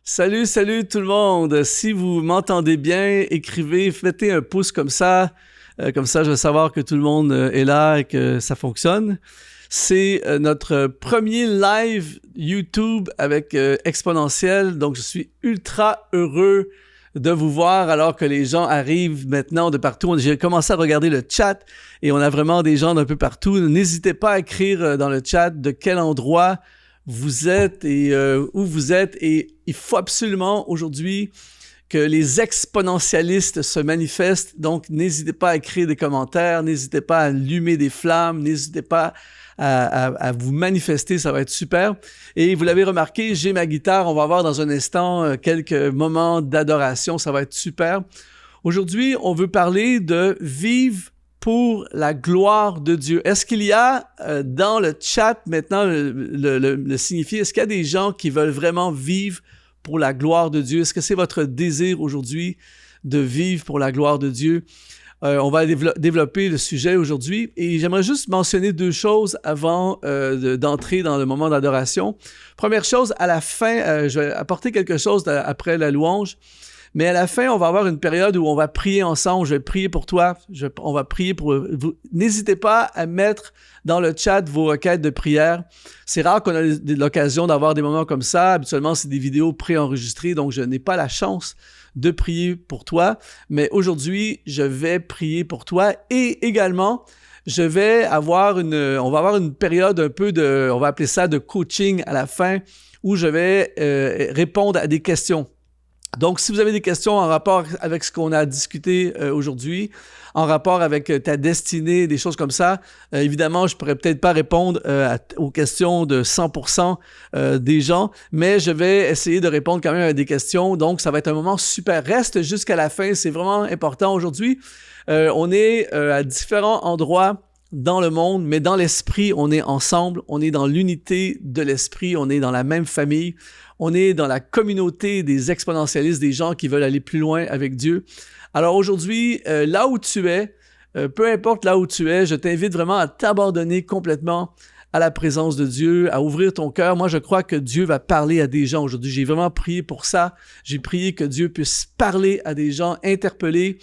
Salut tout le monde. Si vous m'entendez bien, écrivez, mettez un pouce comme ça. Comme ça, je vais savoir que tout le monde est là et que ça fonctionne. C'est notre premier live YouTube avec Exponentiel. Donc, je suis ultra heureux de vous voir alors que les gens arrivent maintenant de partout. J'ai commencé à regarder le chat et on a vraiment des gens d'un peu partout. N'hésitez pas à écrire dans le chat de quel endroit vous êtes et où vous êtes. Et il faut absolument aujourd'hui que les exponentialistes se manifestent. Donc, n'hésitez pas à écrire des commentaires, n'hésitez pas à allumer des flammes, n'hésitez pas à vous manifester, ça va être super. Et vous l'avez remarqué, j'ai ma guitare, on va avoir dans un instant quelques moments d'adoration, ça va être super. Aujourd'hui, on veut parler de vivre pour la gloire de Dieu. Est-ce qu'il y a dans le chat maintenant le signifié, est-ce qu'il y a des gens qui veulent vraiment vivre pour la gloire de Dieu? Est-ce que c'est votre désir aujourd'hui de vivre pour la gloire de Dieu? On va développer le sujet aujourd'hui et j'aimerais juste mentionner deux choses avant d'entrer dans le moment d'adoration. Première chose, à la fin, je vais apporter quelque chose après la louange, mais à la fin, on va avoir une période où on va prier ensemble. Je vais prier pour toi, on va prier pour vous. N'hésitez pas à mettre dans le chat vos requêtes de prière. C'est rare qu'on ait l'occasion d'avoir des moments comme ça. Habituellement, c'est des vidéos préenregistrées, donc je n'ai pas la chance de prier pour toi. Mais aujourd'hui, je vais prier pour toi et également, on va avoir une période un peu on va appeler ça de coaching à la fin, où je vais répondre à des questions. Donc, si vous avez des questions en rapport avec ce qu'on a discuté aujourd'hui, en rapport avec ta destinée, des choses comme ça, évidemment, je pourrais peut-être pas répondre aux questions de 100% des gens, mais je vais essayer de répondre quand même à des questions. Donc, ça va être un moment super. Reste jusqu'à la fin, c'est vraiment important aujourd'hui. On est à différents endroits dans le monde, mais dans l'esprit, on est ensemble, on est dans l'unité de l'esprit, on est dans la même famille, on est dans la communauté des exponentialistes, des gens qui veulent aller plus loin avec Dieu. Alors aujourd'hui, là où tu es, peu importe là où tu es, je t'invite vraiment à t'abandonner complètement à la présence de Dieu, à ouvrir ton cœur. Moi, je crois que Dieu va parler à des gens aujourd'hui. J'ai vraiment prié pour ça. J'ai prié que Dieu puisse parler à des gens, interpeller.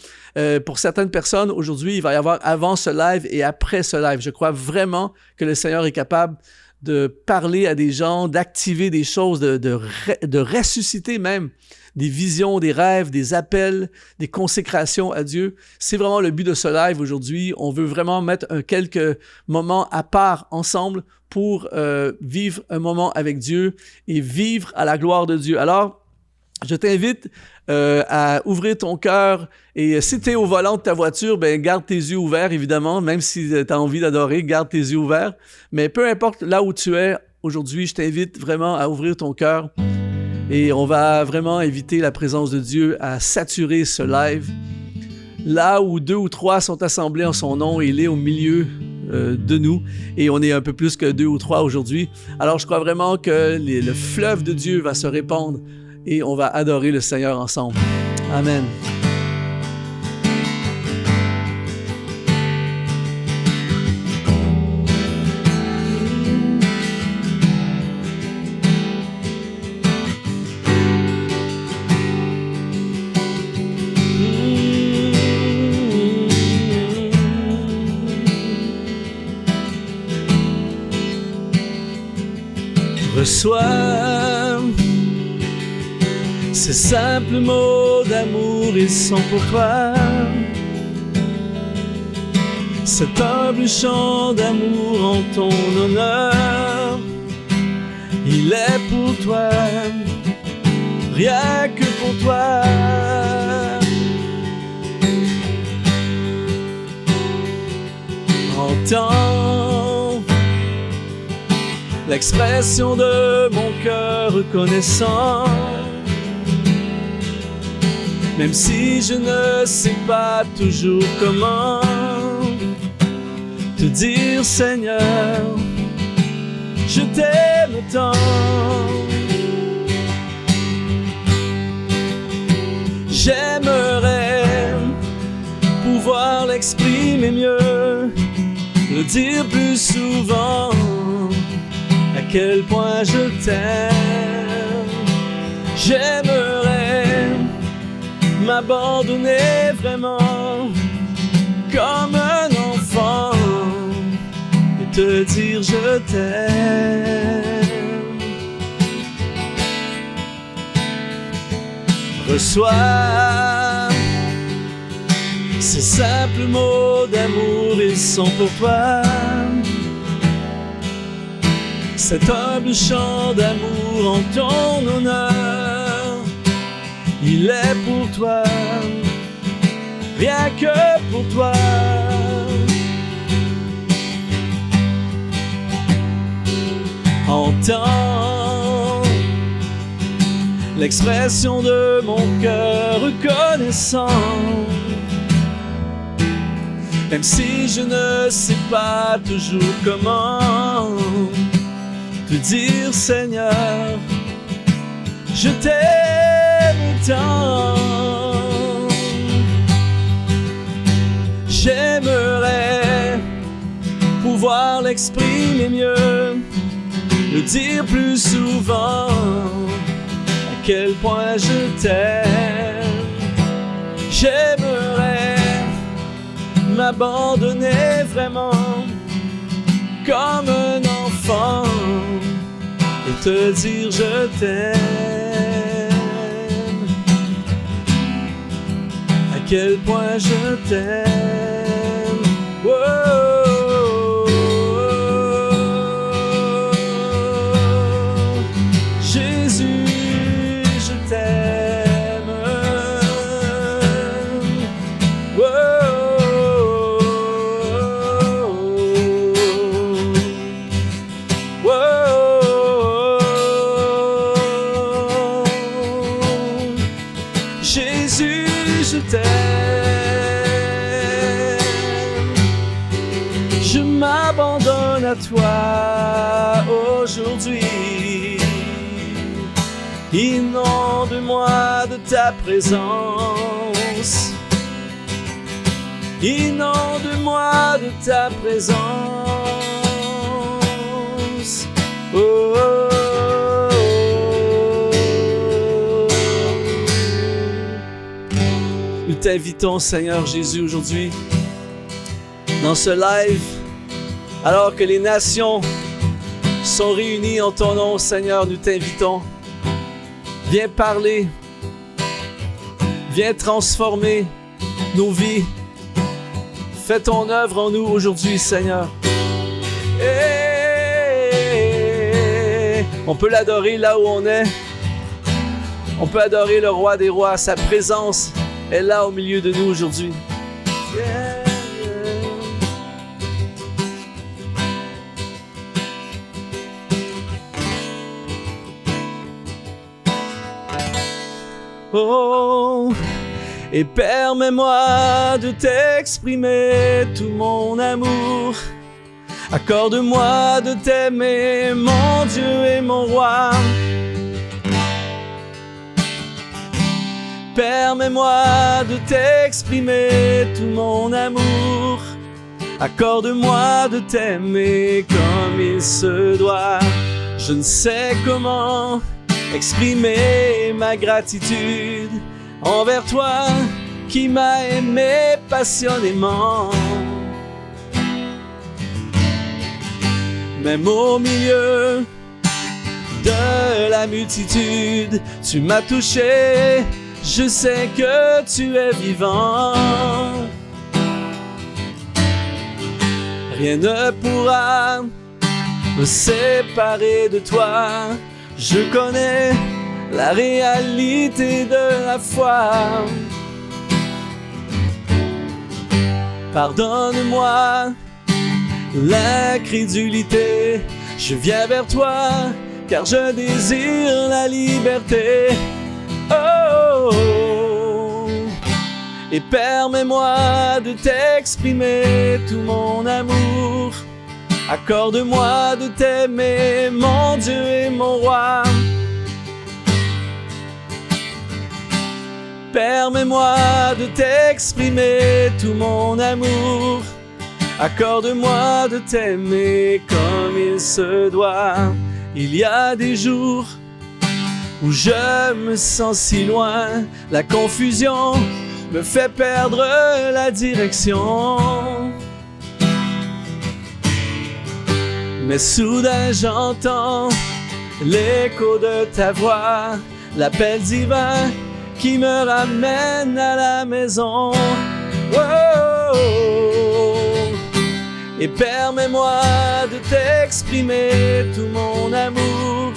Pour certaines personnes, aujourd'hui, il va y avoir avant ce live et après ce live. Je crois vraiment que le Seigneur est capable de parler à des gens, d'activer des choses, de ressusciter même des visions, des rêves, des appels, des consécrations à Dieu. C'est vraiment le but de ce live aujourd'hui. On veut vraiment mettre quelques moments à part ensemble pour vivre un moment avec Dieu et vivre à la gloire de Dieu. Alors, je t'invite à ouvrir ton cœur et si tu es au volant de ta voiture, ben garde tes yeux ouverts évidemment, même si tu as envie d'adorer, garde tes yeux ouverts. Mais peu importe là où tu es aujourd'hui, je t'invite vraiment à ouvrir ton cœur et on va vraiment inviter la présence de Dieu à saturer ce live. Là où 2 ou 3 sont assemblés en son nom, il est au milieu de nous et on est un peu plus que 2 ou 3 aujourd'hui. Alors je crois vraiment que le fleuve de Dieu va se répandre et on va adorer le Seigneur ensemble. Amen. Reçois ces simples mots d'amour, ils sont pour toi. Cet humble chant d'amour en ton honneur, il est pour toi, rien que pour toi. Entends l'expression de mon cœur reconnaissant. Même si je ne sais pas toujours comment te dire Seigneur, je t'aime tant. J'aimerais pouvoir l'exprimer mieux, le dire plus souvent, à quel point je t'aime. J'aimerais m'abandonner vraiment comme un enfant et te dire je t'aime. Reçois ces simples mots d'amour, ils sont pour toi. Cet humble chant d'amour en ton honneur, il est pour toi, rien que pour toi. Entends l'expression de mon cœur reconnaissant. Même si je ne sais pas toujours comment te dire Seigneur, je t'aime tant. J'aimerais pouvoir l'exprimer mieux, le dire plus souvent, à quel point je t'aime. J'aimerais m'abandonner vraiment comme un enfant et te dire je t'aime, à quel point je t'aime. Oh, Jésus, je t'aime. Oh, Jésus, je t'aime. Je m'abandonne à toi aujourd'hui. Inonde-moi de ta présence. Inonde-moi de ta présence. Oh, oh, oh. Nous t'invitons, Seigneur Jésus, aujourd'hui, dans ce live, alors que les nations sont réunies en ton nom, Seigneur, nous t'invitons. Viens parler, viens transformer nos vies. Fais ton œuvre en nous aujourd'hui, Seigneur. Et on peut l'adorer là où on est. On peut adorer le roi des rois. Sa présence est là au milieu de nous aujourd'hui. Yeah, yeah. Oh, et permets-moi de t'exprimer tout mon amour. Accorde-moi de t'aimer, mon Dieu et mon roi. Permets-moi de t'exprimer tout mon amour. Accorde-moi de t'aimer comme il se doit. Je ne sais comment exprimer ma gratitude envers toi qui m'as aimé passionnément. Même au milieu de la multitude, tu m'as touché, je sais que tu es vivant. Rien ne pourra me séparer de toi. Je connais la réalité de la foi. Pardonne-moi l'incrédulité. Je viens vers toi car je désire la liberté. Oh, oh, oh. Et permets-moi de t'exprimer tout mon amour. Accorde-moi de t'aimer, mon Dieu et mon roi. Permets-moi de t'exprimer tout mon amour. Accorde-moi de t'aimer comme il se doit. Il y a des jours où je me sens si loin. La confusion me fait perdre la direction. Mais soudain j'entends l'écho de ta voix, l'appel divin qui me ramène à la maison. Oh, et permets-moi de t'exprimer tout mon amour.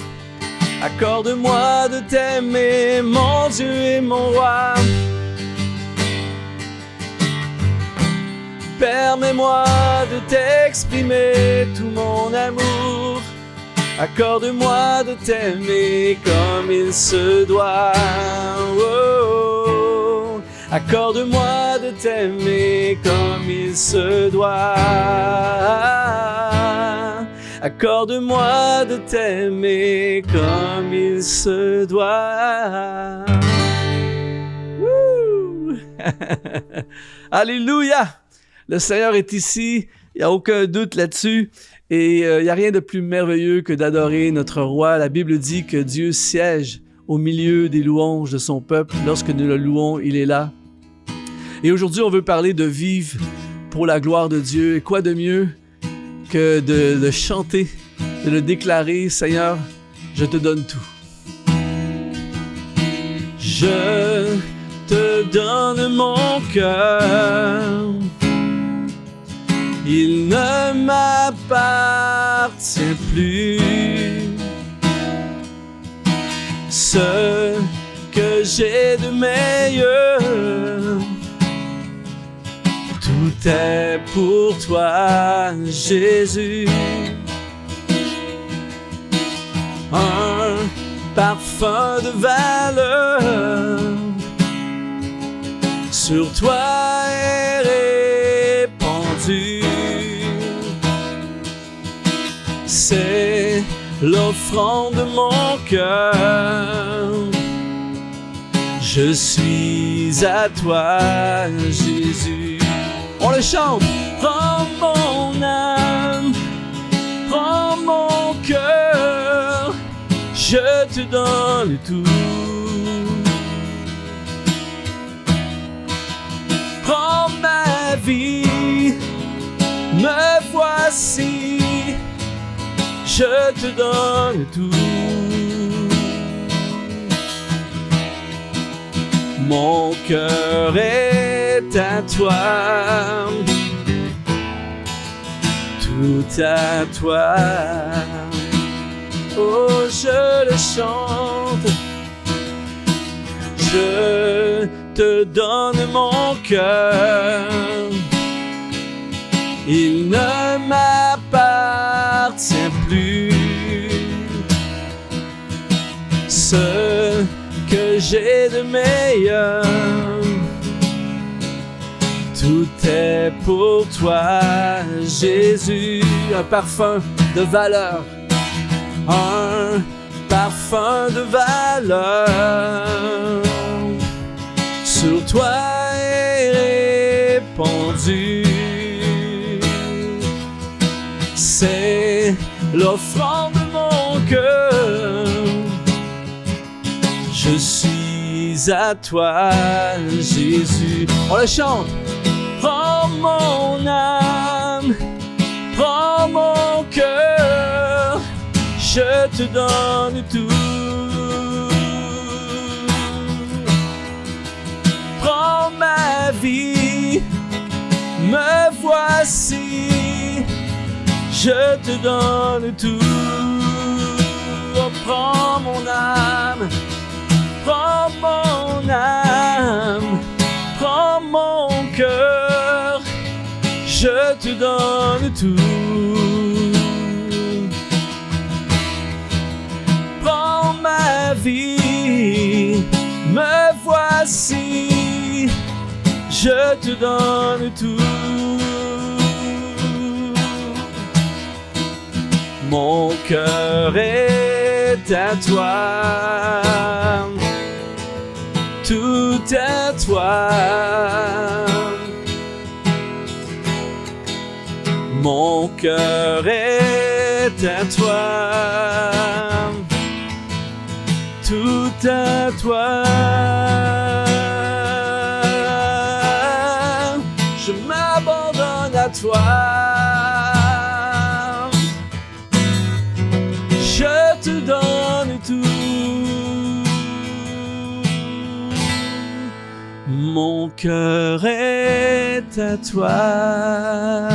Accorde-moi de t'aimer, mon Dieu et mon roi. Permets-moi de t'exprimer tout mon amour. Accorde-moi de t'aimer comme il se doit. Oh, accorde-moi de t'aimer comme il se doit. Accorde-moi de t'aimer comme il se doit. Alléluia! Le Seigneur est ici, il n'y a aucun doute là-dessus. Et il n'y a rien de plus merveilleux que d'adorer notre roi. La Bible dit que Dieu siège au milieu des louanges de son peuple. Lorsque nous le louons, il est là. Et aujourd'hui, on veut parler de vivre pour la gloire de Dieu. Et quoi de mieux que de le chanter, de le déclarer, Seigneur, je te donne tout. Je te donne mon cœur. Il ne m'appartient plus. Ce que j'ai de meilleur, tout est pour toi, Jésus. Un parfum de valeur sur toi est répandu. C'est l'offrande de mon cœur. Je suis à toi, Jésus. On le chante. Prends mon âme, prends mon cœur, je te donne tout. Prends ma vie, me voici, je te donne tout. Mon cœur est à toi, tout à toi. Oh, je le chante. Je te donne mon cœur. Il ne m'appartient plus. Ce que j'ai de meilleur, tout est pour toi, Jésus. Un parfum de valeur, un parfum de valeur sur toi est répandu. C'est l'offrande de mon cœur. Je suis à toi, Jésus. On le chante. Prends mon âme, prends mon cœur, je te donne tout. Prends ma vie, me voici, je te donne tout. Oh, prends mon âme, prends mon âme, prends mon cœur, je te donne tout. Prends ma vie, me voici, je te donne tout. Mon cœur est à toi, tout à toi. Mon cœur est à toi, tout à toi. Je m'abandonne à toi. Je te donne tout. Mon cœur est à toi.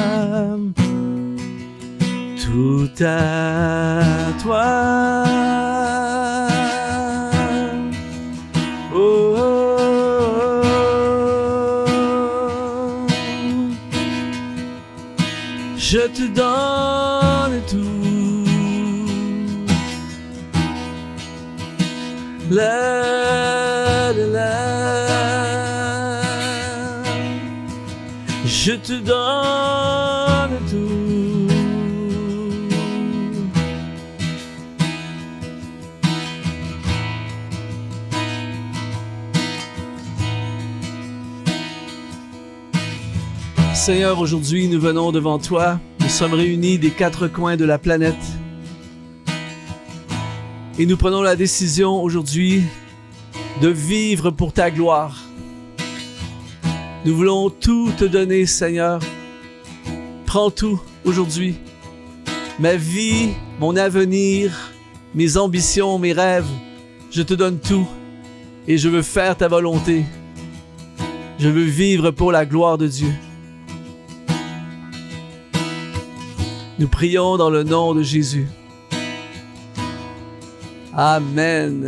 Tout à toi. Oh, oh, oh. Je te donne tout. La, la, la. Je te donne tout. Seigneur, aujourd'hui, nous venons devant toi. Nous sommes réunis des quatre coins de la planète. Et nous prenons la décision aujourd'hui de vivre pour ta gloire. Nous voulons tout te donner, Seigneur. Prends tout aujourd'hui. Ma vie, mon avenir, mes ambitions, mes rêves. Je te donne tout. Et je veux faire ta volonté. Je veux vivre pour la gloire de Dieu. Nous prions dans le nom de Jésus. Amen.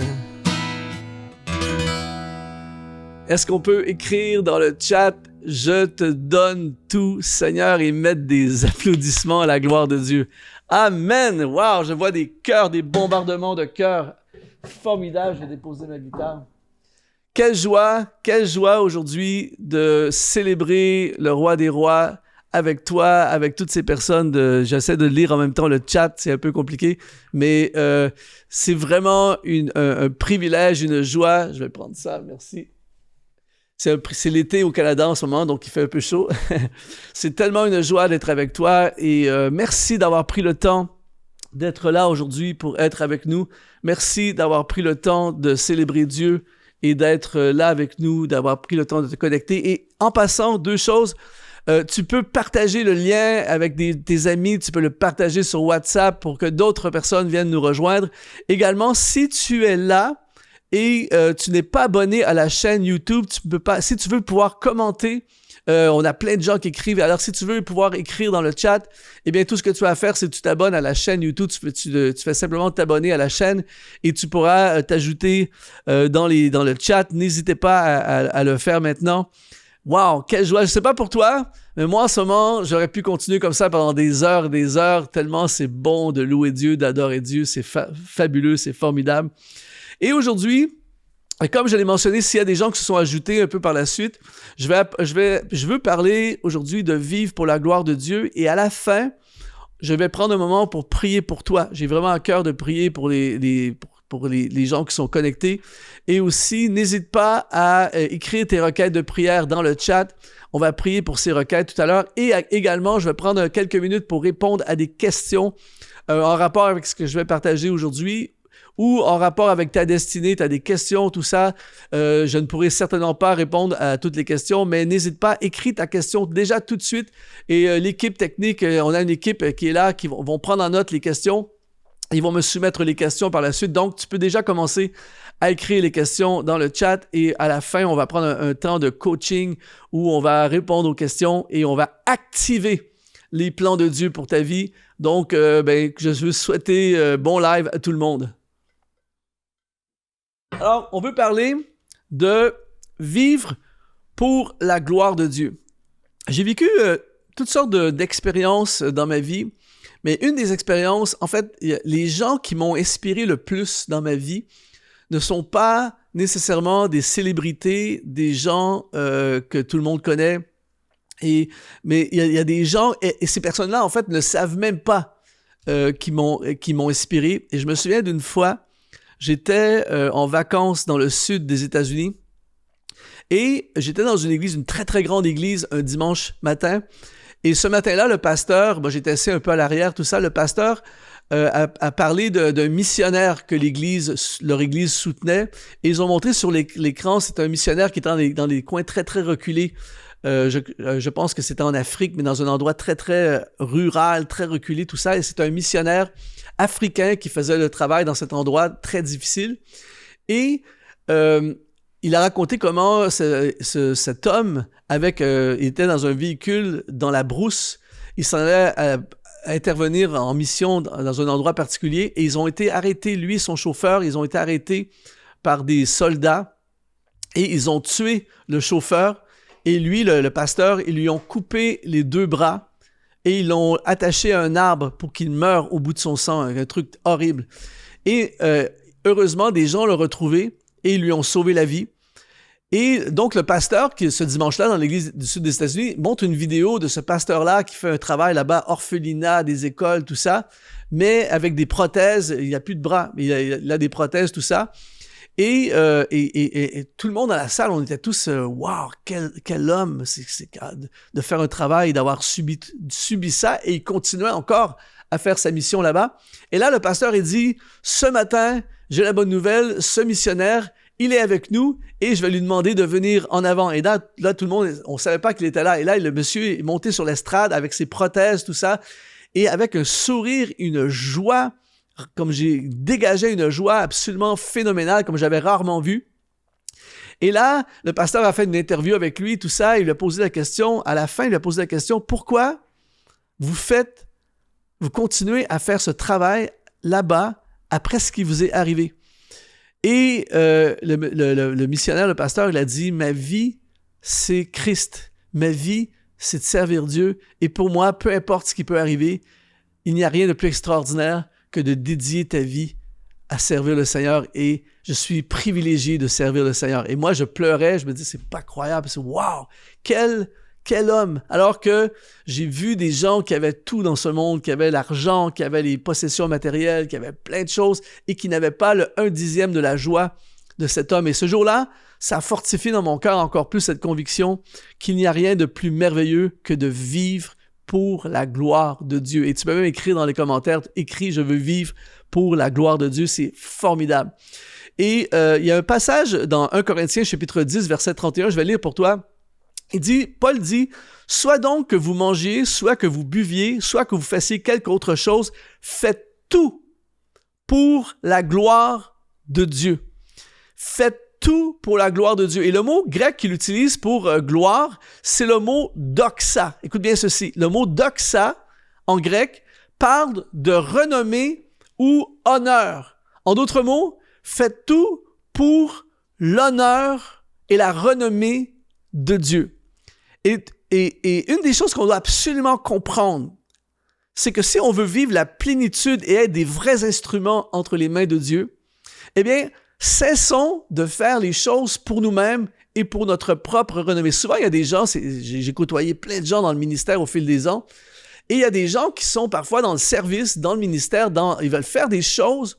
Est-ce qu'on peut écrire dans le chat « Je te donne tout, Seigneur » et mettre des applaudissements à la gloire de Dieu? Amen! Wow, je vois des cœurs, des bombardements de cœurs. Formidable, je vais déposer ma guitare. Quelle joie aujourd'hui de célébrer le Roi des Rois avec toi, avec toutes ces personnes. J'essaie de lire en même temps le chat, c'est un peu compliqué, mais c'est vraiment un privilège, une joie. Je vais prendre ça, merci. C'est l'été au Canada en ce moment, donc il fait un peu chaud. C'est tellement une joie d'être avec toi et merci d'avoir pris le temps d'être là aujourd'hui pour être avec nous. Merci d'avoir pris le temps de célébrer Dieu et d'être là avec nous, d'avoir pris le temps de te connecter. Et en passant, deux choses. Tu peux partager le lien avec tes amis, tu peux le partager sur WhatsApp pour que d'autres personnes viennent nous rejoindre. Également, si tu es là et tu n'es pas abonné à la chaîne YouTube, si tu veux pouvoir commenter, on a plein de gens qui écrivent. Alors, si tu veux pouvoir écrire dans le chat, eh bien, tout ce que tu as à faire, c'est que tu t'abonnes à la chaîne YouTube. Tu fais simplement t'abonner à la chaîne et tu pourras t'ajouter dans le chat. N'hésitez pas à le faire maintenant. Wow, quelle joie! Je sais pas pour toi, mais moi en ce moment, j'aurais pu continuer comme ça pendant des heures, tellement c'est bon de louer Dieu, d'adorer Dieu, c'est fabuleux, c'est formidable. Et aujourd'hui, comme je l'ai mentionné, s'il y a des gens qui se sont ajoutés un peu par la suite, je veux parler aujourd'hui de vivre pour la gloire de Dieu et à la fin, je vais prendre un moment pour prier pour toi. J'ai vraiment à cœur de prier pour les gens qui sont connectés. Et aussi, n'hésite pas à écrire tes requêtes de prière dans le chat. On va prier pour ces requêtes tout à l'heure. Et également, je vais prendre quelques minutes pour répondre à des questions en rapport avec ce que je vais partager aujourd'hui ou en rapport avec ta destinée. Tu as des questions, tout ça. Je ne pourrai certainement pas répondre à toutes les questions, mais n'hésite pas, écris ta question déjà tout de suite. Et l'équipe technique, on a une équipe qui est là, qui vont prendre en note les questions. Ils vont me soumettre les questions par la suite. Donc, tu peux déjà commencer à écrire les questions dans le chat et à la fin, on va prendre un temps de coaching où on va répondre aux questions et on va activer les plans de Dieu pour ta vie. Donc, je veux souhaiter bon live à tout le monde. Alors, on veut parler de vivre pour la gloire de Dieu. J'ai vécu toutes sortes d'expériences dans ma vie. Mais une des expériences, en fait, les gens qui m'ont inspiré le plus dans ma vie ne sont pas nécessairement des célébrités, des gens que tout le monde connaît. Mais il y a des gens, et ces personnes-là, en fait, ne savent même pas qui m'ont inspiré. Et je me souviens d'une fois, j'étais en vacances dans le sud des États-Unis et j'étais dans une église, une très, très grande église, un dimanche matin. Et ce matin-là, le pasteur, j'étais assis un peu à l'arrière, tout ça, le pasteur à parler d'un missionnaire que leur église soutenait. Et ils ont montré sur l'écran, c'est un missionnaire qui était dans des coins très, très reculés. Je pense que c'était en Afrique, mais dans un endroit très, très rural, très reculé, tout ça. Et c'est un missionnaire africain qui faisait le travail dans cet endroit très difficile. Et il a raconté comment cet homme, il était dans un véhicule dans la brousse. Il s'en allait à intervenir en mission dans un endroit particulier et ils ont été arrêtés, lui et son chauffeur, ils ont été arrêtés par des soldats et ils ont tué le chauffeur et lui, le pasteur, ils lui ont coupé les 2 bras et ils l'ont attaché à un arbre pour qu'il meure au bout de son sang, un truc horrible. Et heureusement, des gens l'ont retrouvé et ils lui ont sauvé la vie. Et donc, le pasteur, qui ce dimanche-là, dans l'église du sud des États-Unis, montre une vidéo de ce pasteur-là qui fait un travail là-bas, orphelinat, des écoles, tout ça, mais avec des prothèses. Il n'y a plus de bras, mais il a des prothèses, tout ça. Et tout le monde dans la salle, on était tous « Wow, quel homme! » C'est de faire un travail, d'avoir subi ça, et il continuait encore à faire sa mission là-bas. Et là, le pasteur, il dit « Ce matin, j'ai la bonne nouvelle, ce missionnaire, il est avec nous et je vais lui demander de venir en avant. » Et là, tout le monde, on ne savait pas qu'il était là. Et là, le monsieur est monté sur l'estrade avec ses prothèses, tout ça, et avec un sourire, une joie, comme j'ai dégagé une joie absolument phénoménale, comme j'avais rarement vu. Et là, le pasteur a fait une interview avec lui, tout ça, il lui a posé la question, à la fin, il lui a posé la question, pourquoi vous continuez à faire ce travail là-bas après ce qui vous est arrivé? Et le missionnaire, le pasteur, il a dit « Ma vie, c'est Christ. Ma vie, c'est de servir Dieu. Et pour moi, peu importe ce qui peut arriver, il n'y a rien de plus extraordinaire que de dédier ta vie à servir le Seigneur. Et je suis privilégié de servir le Seigneur. » Et moi, je pleurais. Je me dis « C'est pas croyable. C'est wow! Quel homme! » Alors que j'ai vu des gens qui avaient tout dans ce monde, qui avaient l'argent, qui avaient les possessions matérielles, qui avaient plein de choses et qui n'avaient pas le 1/10 de la joie de cet homme. Et ce jour-là, ça a fortifié dans mon cœur encore plus cette conviction qu'il n'y a rien de plus merveilleux que de vivre pour la gloire de Dieu. Et tu peux même écrire dans les commentaires, écris « Je veux vivre pour la gloire de Dieu ». C'est formidable. Et il y a un passage dans 1 Corinthiens chapitre 10, verset 31, je vais lire pour toi. Paul dit, « Soit donc que vous mangiez, soit que vous buviez, soit que vous fassiez quelque autre chose, faites tout pour la gloire de Dieu. » Faites tout pour la gloire de Dieu. Et le mot grec qu'il utilise pour gloire, c'est le mot doxa. Écoute bien ceci. Le mot doxa, en grec, parle de renommée ou honneur. En d'autres mots, faites tout pour l'honneur et la renommée de Dieu. Et une des choses qu'on doit absolument comprendre, c'est que si on veut vivre la plénitude et être des vrais instruments entre les mains de Dieu, eh bien, cessons de faire les choses pour nous-mêmes et pour notre propre renommée. Souvent, il y a des gens, j'ai côtoyé plein de gens dans le ministère au fil des ans, et il y a des gens qui sont parfois dans le service, dans le ministère, ils veulent faire des choses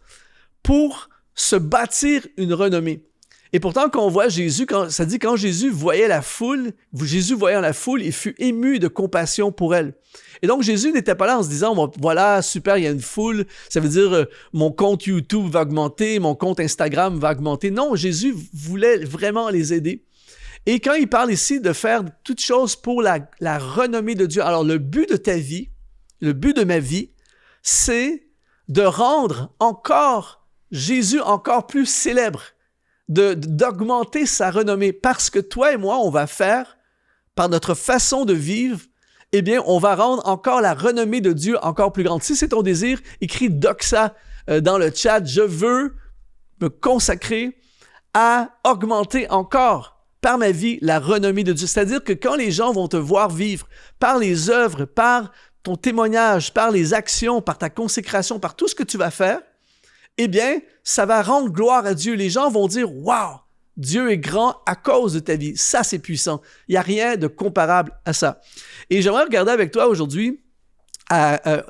pour se bâtir une renommée. Et pourtant, quand on voit Jésus, quand Jésus voyait la foule, il fut ému de compassion pour elle. Et donc, Jésus n'était pas là en se disant, voilà, super, il y a une foule, ça veut dire mon compte YouTube va augmenter, mon compte Instagram va augmenter. Non, Jésus voulait vraiment les aider. Et quand il parle ici de faire toutes choses pour la renommée de Dieu, alors le but de ta vie, le but de ma vie, c'est de rendre encore Jésus encore plus célèbre, d'augmenter sa renommée, parce que toi et moi, on va faire, par notre façon de vivre, eh bien, on va rendre encore la renommée de Dieu encore plus grande. Si c'est ton désir, écris doxa dans le chat. Je veux me consacrer à augmenter encore par ma vie la renommée de Dieu. C'est-à-dire que quand les gens vont te voir vivre par les œuvres, par ton témoignage, par les actions, par ta consécration, par tout ce que tu vas faire, eh bien, ça va rendre gloire à Dieu. Les gens vont dire « Wow, Dieu est grand à cause de ta vie. » Ça, c'est puissant. Il n'y a rien de comparable à ça. Et j'aimerais regarder avec toi aujourd'hui,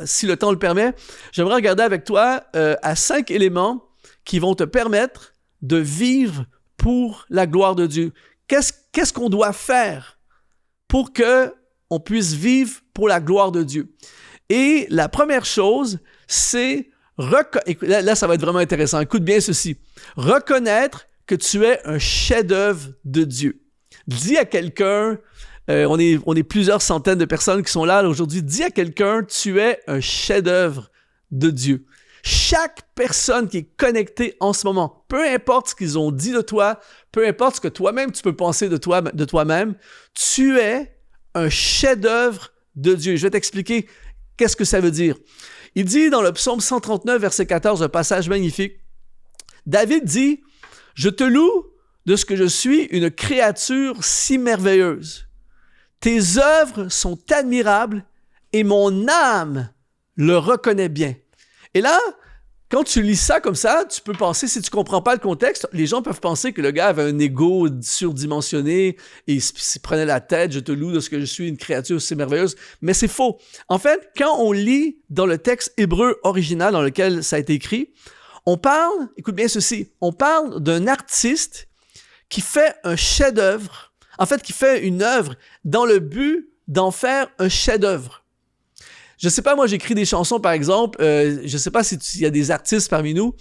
si le temps le permet, j'aimerais regarder avec toi à 5 éléments qui vont te permettre de vivre pour la gloire de Dieu. Qu'est-ce qu'on doit faire pour qu'on puisse vivre pour la gloire de Dieu? Et la première chose, c'est, là, ça va être vraiment intéressant, écoute bien ceci, reconnaître que tu es un chef-d'œuvre de Dieu. Dis à quelqu'un, on est plusieurs centaines de personnes qui sont là aujourd'hui, dis à quelqu'un, tu es un chef-d'œuvre de Dieu. Chaque personne qui est connectée en ce moment, peu importe ce qu'ils ont dit de toi, peu importe ce que toi-même tu peux penser de toi-même, tu es un chef-d'œuvre de Dieu. Je vais t'expliquer qu'est-ce que ça veut dire. Il dit dans le psaume 139, verset 14, un passage magnifique, David dit, « Je te loue de ce que je suis une créature si merveilleuse. Tes œuvres sont admirables et mon âme le reconnaît bien. » Et là, quand tu lis ça comme ça, tu peux penser, si tu ne comprends pas le contexte, les gens peuvent penser que le gars avait un ego surdimensionné et il se prenait la tête, je te loue de ce que je suis, une créature si merveilleuse. Mais c'est faux. En fait, quand on lit dans le texte hébreu original dans lequel ça a été écrit, on parle, écoute bien ceci, on parle d'un artiste qui fait un chef-d'œuvre, en fait, qui fait une œuvre dans le but d'en faire un chef-d'œuvre. Je sais pas, moi, j'écris des chansons, par exemple. Je sais pas s'il y a des artistes parmi nous,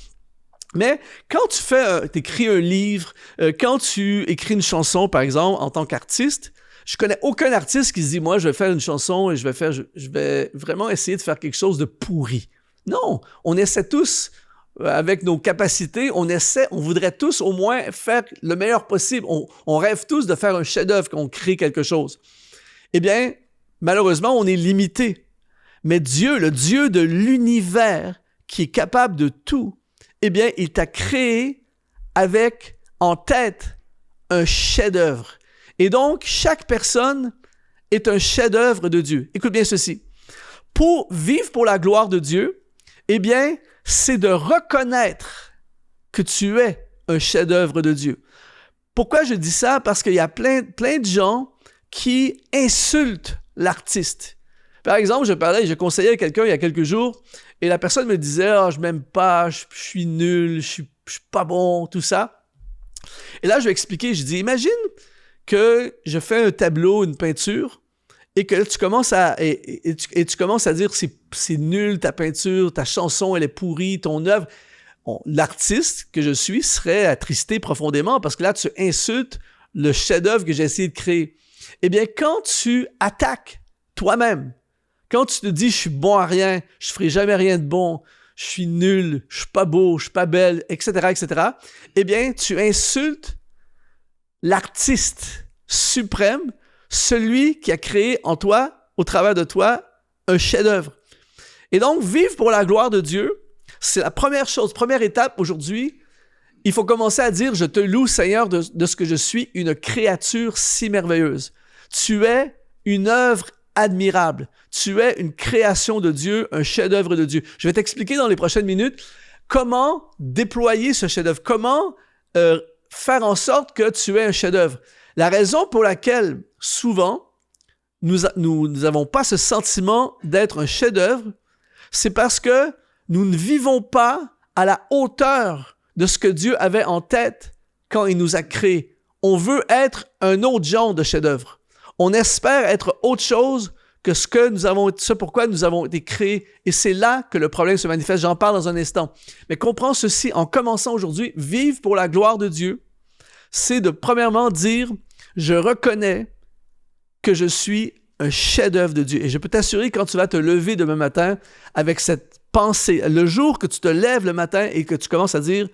mais quand tu écris un livre, quand tu écris une chanson, par exemple, en tant qu'artiste, je connais aucun artiste qui se dit, moi, je vais faire une chanson et je vais vraiment essayer de faire quelque chose de pourri. Non, on essaie tous, avec nos capacités, on voudrait tous au moins faire le meilleur possible. On rêve tous de faire un chef-d'œuvre, qu'on crée quelque chose. Eh bien, malheureusement, on est limité. Mais Dieu, le Dieu de l'univers, qui est capable de tout, eh bien, il t'a créé avec en tête un chef-d'œuvre. Et donc, chaque personne est un chef-d'œuvre de Dieu. Écoute bien ceci. Pour vivre pour la gloire de Dieu, eh bien, c'est de reconnaître que tu es un chef-d'œuvre de Dieu. Pourquoi je dis ça? Parce qu'il y a plein de gens qui insultent l'artiste. Par exemple, je conseillais à quelqu'un il y a quelques jours et la personne me disait « Ah, je m'aime pas, je suis nul, je suis pas bon, tout ça. » Et là, je lui ai expliqué, je dis « Imagine que je fais un tableau, une peinture et que tu commences à dire c'est nul ta peinture, ta chanson, elle est pourrie, ton œuvre. » L'artiste que je suis serait attristé profondément parce que là, tu insultes le chef-d'œuvre que j'ai essayé de créer. Eh bien, quand tu attaques toi-même, quand tu te dis « je suis bon à rien, je ferai jamais rien de bon, je suis nul, je suis pas beau, je suis pas belle, etc., etc. » eh bien, tu insultes l'artiste suprême, celui qui a créé en toi, au travers de toi, un chef-d'œuvre. Et donc, vivre pour la gloire de Dieu, c'est la première chose, première étape aujourd'hui. Il faut commencer à dire « Je te loue, Seigneur, de ce que je suis, une créature si merveilleuse. » Tu es une œuvre admirable. Tu es une création de Dieu, un chef-d'œuvre de Dieu. Je vais t'expliquer dans les prochaines minutes comment déployer ce chef-d'œuvre, comment faire en sorte que tu es un chef-d'œuvre. La raison pour laquelle, souvent, nous n'avons pas ce sentiment d'être un chef-d'œuvre, c'est parce que nous ne vivons pas à la hauteur de ce que Dieu avait en tête quand il nous a créés. On veut être un autre genre de chef-d'œuvre. On espère être autre chose que ce pourquoi nous avons été créés. Et c'est là que le problème se manifeste. J'en parle dans un instant. Mais comprends ceci, en commençant aujourd'hui, vivre pour la gloire de Dieu, c'est de premièrement dire, je reconnais que je suis un chef-d'œuvre de Dieu. Et je peux t'assurer quand tu vas te lever demain matin avec cette pensée, le jour que tu te lèves le matin et que tu commences à dire,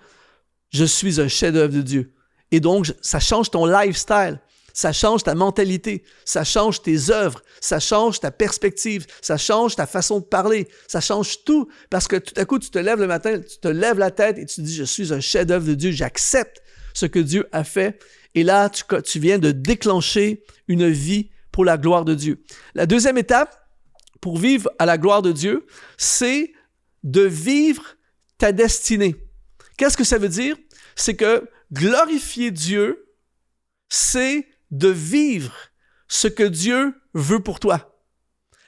je suis un chef-d'œuvre de Dieu. Et donc, ça change ton lifestyle. Ça change ta mentalité, ça change tes œuvres, ça change ta perspective, ça change ta façon de parler, ça change tout parce que tout à coup, tu te lèves le matin, tu te lèves la tête et tu te dis « Je suis un chef-d'œuvre de Dieu, j'accepte ce que Dieu a fait. » Et là, tu viens de déclencher une vie pour la gloire de Dieu. La deuxième étape pour vivre à la gloire de Dieu, c'est de vivre ta destinée. Qu'est-ce que ça veut dire? C'est que glorifier Dieu, c'est de vivre ce que Dieu veut pour toi.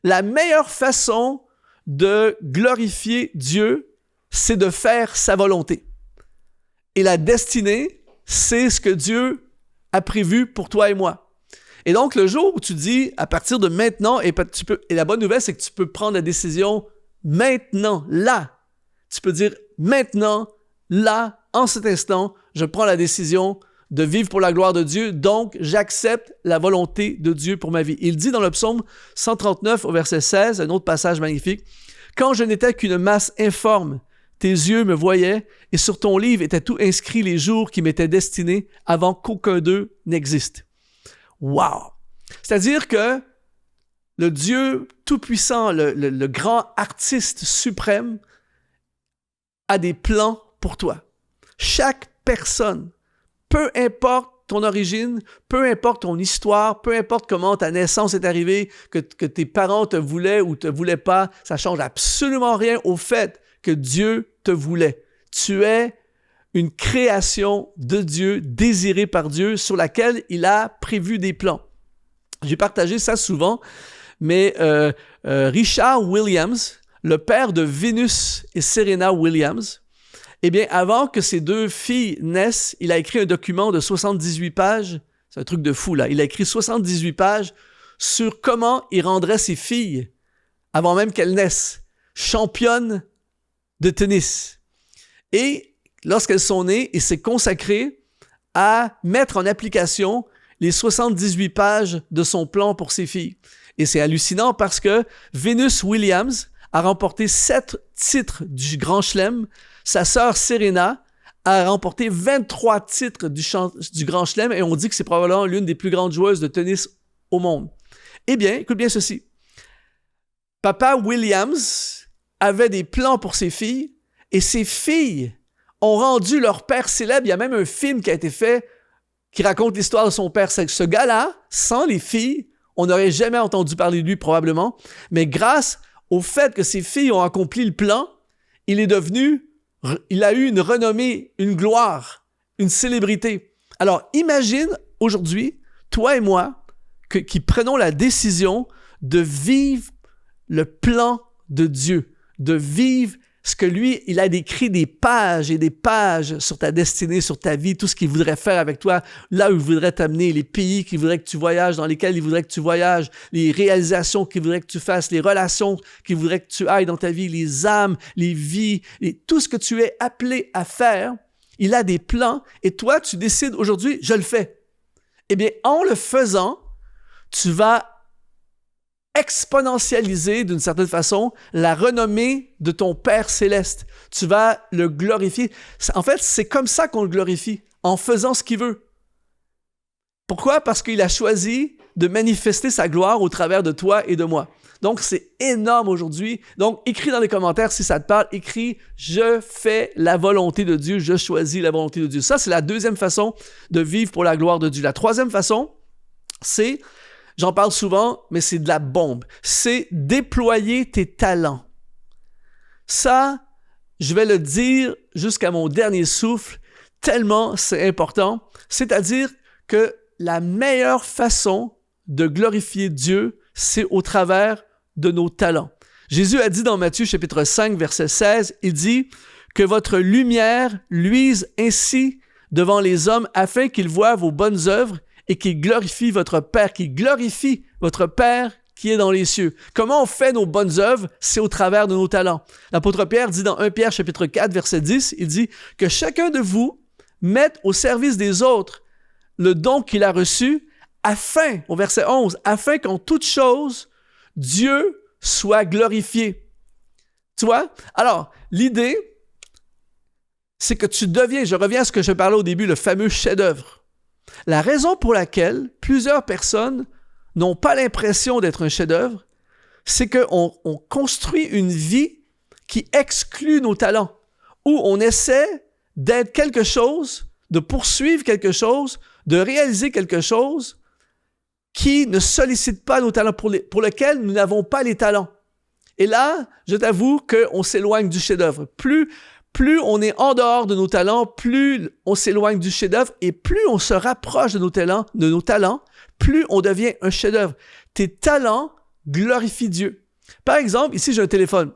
La meilleure façon de glorifier Dieu, c'est de faire sa volonté. Et la destinée, c'est ce que Dieu a prévu pour toi et moi. Et donc, le jour où tu dis, à partir de maintenant, et la bonne nouvelle, c'est que tu peux prendre la décision maintenant, là. Tu peux dire maintenant, là, en cet instant, je prends la décision de vivre pour la gloire de Dieu, donc j'accepte la volonté de Dieu pour ma vie. Il dit dans le psaume 139 au verset 16, un autre passage magnifique, « Quand je n'étais qu'une masse informe, tes yeux me voyaient et sur ton livre étaient tout inscrits les jours qui m'étaient destinés avant qu'aucun d'eux n'existe. » Wow! C'est-à-dire que le Dieu tout-puissant, le grand artiste suprême, a des plans pour toi. Chaque personne, peu importe ton origine, peu importe ton histoire, peu importe comment ta naissance est arrivée, que tes parents te voulaient ou te voulaient pas, ça change absolument rien au fait que Dieu te voulait. Tu es une création de Dieu, désirée par Dieu, sur laquelle il a prévu des plans. J'ai partagé ça souvent, mais Richard Williams, le père de Venus et Serena Williams, eh bien, avant que ses deux filles naissent, il a écrit un document de 78 pages. C'est un truc de fou, là. Il a écrit 78 pages sur comment il rendrait ses filles, avant même qu'elles naissent, championnes de tennis. Et lorsqu'elles sont nées, il s'est consacré à mettre en application les 78 pages de son plan pour ses filles. Et c'est hallucinant parce que Venus Williams a remporté 7 titres du Grand Chelem. Sa sœur Serena a remporté 23 titres du Grand Chelem et on dit que c'est probablement l'une des plus grandes joueuses de tennis au monde. Eh bien, écoute bien ceci. Papa Williams avait des plans pour ses filles et ses filles ont rendu leur père célèbre. Il y a même un film qui a été fait qui raconte l'histoire de son père. Ce gars-là, sans les filles, on n'aurait jamais entendu parler de lui probablement, mais grâce au fait que ses filles ont accompli le plan, il a eu une renommée, une gloire, une célébrité. Alors, imagine aujourd'hui, toi et moi, qui prenons la décision de vivre le plan de Dieu, de vivre ce que lui, il a écrit des pages et des pages sur ta destinée, sur ta vie, tout ce qu'il voudrait faire avec toi, là où il voudrait t'amener, les pays qu'il voudrait que tu voyages, dans lesquels il voudrait que tu voyages, les réalisations qu'il voudrait que tu fasses, les relations qu'il voudrait que tu ailles dans ta vie, les âmes, les vies, tout ce que tu es appelé à faire, il a des plans et toi, tu décides aujourd'hui, je le fais. Eh bien, en le faisant, tu vas exponentialiser d'une certaine façon la renommée de ton Père céleste. Tu vas le glorifier. En fait, c'est comme ça qu'on le glorifie, en faisant ce qu'il veut. Pourquoi? Parce qu'il a choisi de manifester sa gloire au travers de toi et de moi. Donc, c'est énorme aujourd'hui. Donc, écris dans les commentaires si ça te parle. Écris « Je fais la volonté de Dieu, je choisis la volonté de Dieu ». Ça, c'est la deuxième façon de vivre pour la gloire de Dieu. La troisième façon, c'est... J'en parle souvent, mais c'est de la bombe. C'est déployer tes talents. Ça, je vais le dire jusqu'à mon dernier souffle, tellement c'est important. C'est-à-dire que la meilleure façon de glorifier Dieu, c'est au travers de nos talents. Jésus a dit dans Matthieu chapitre 5, verset 16, il dit « Que votre lumière luise ainsi devant les hommes afin qu'ils voient vos bonnes œuvres et qui glorifie votre Père, qui glorifie votre Père qui est dans les cieux. » Comment on fait nos bonnes œuvres? C'est au travers de nos talents. L'apôtre Pierre dit dans 1 Pierre chapitre 4, verset 10, il dit que chacun de vous mette au service des autres le don qu'il a reçu afin, au verset 11, afin qu'en toute chose, Dieu soit glorifié. Tu vois? Alors, l'idée, c'est que tu deviens, je reviens à ce que je parlais au début, le fameux chef-d'œuvre. La raison pour laquelle plusieurs personnes n'ont pas l'impression d'être un chef-d'œuvre, c'est qu'on construit une vie qui exclut nos talents, où on essaie d'être quelque chose, de poursuivre quelque chose, de réaliser quelque chose qui ne sollicite pas nos talents, pour lequel nous n'avons pas les talents. Et là, je t'avoue qu'on s'éloigne du chef-d'œuvre. Plus on est en dehors de nos talents, plus on s'éloigne du chef-d'œuvre et plus on se rapproche de nos talents, plus on devient un chef-d'œuvre. Tes talents glorifient Dieu. Par exemple, ici, j'ai un téléphone.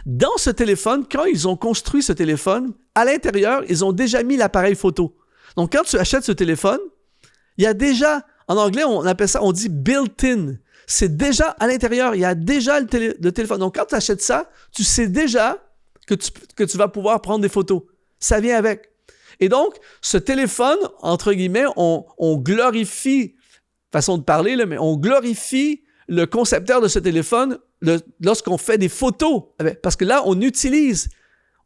Dans ce téléphone, quand ils ont construit ce téléphone, à l'intérieur, ils ont déjà mis l'appareil photo. Donc, quand tu achètes ce téléphone, il y a déjà, en anglais, on appelle ça, on dit built-in. c'est déjà à l'intérieur. Il y a déjà le téléphone. Donc, quand tu achètes ça, tu sais déjà que tu vas pouvoir prendre des photos. Ça vient avec. Et donc, ce téléphone, entre guillemets, on glorifie, façon de parler, là, mais on glorifie le concepteur de ce téléphone lorsqu'on fait des photos. Parce que là, on utilise,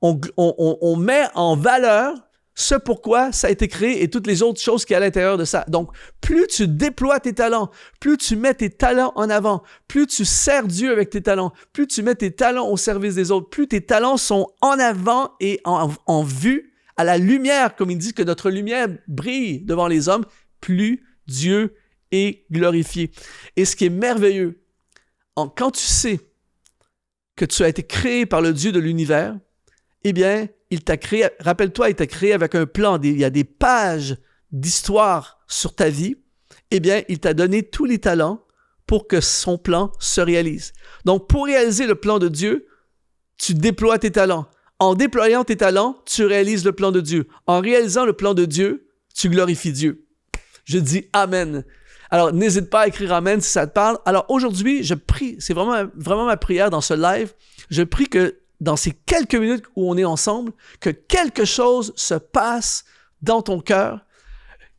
on met en valeur ce pourquoi ça a été créé et toutes les autres choses qui sont à l'intérieur de ça. Donc, plus tu déploies tes talents, plus tu mets tes talents en avant, plus tu sers Dieu avec tes talents, plus tu mets tes talents au service des autres, plus tes talents sont en avant et en vue, à la lumière, comme il dit que notre lumière brille devant les hommes, plus Dieu est glorifié. Et ce qui est merveilleux, quand tu sais que tu as été créé par le Dieu de l'univers, eh bien, il t'a créé, rappelle-toi, il t'a créé avec un plan, il y a des pages d'histoire sur ta vie, eh bien, il t'a donné tous les talents pour que son plan se réalise. Donc, pour réaliser le plan de Dieu, tu déploies tes talents. En déployant tes talents, tu réalises le plan de Dieu. En réalisant le plan de Dieu, tu glorifies Dieu. Je dis Amen. Alors, n'hésite pas à écrire Amen si ça te parle. Alors, aujourd'hui, je prie, c'est vraiment ma prière dans ce live, je prie que dans ces quelques minutes où on est ensemble, que quelque chose se passe dans ton cœur,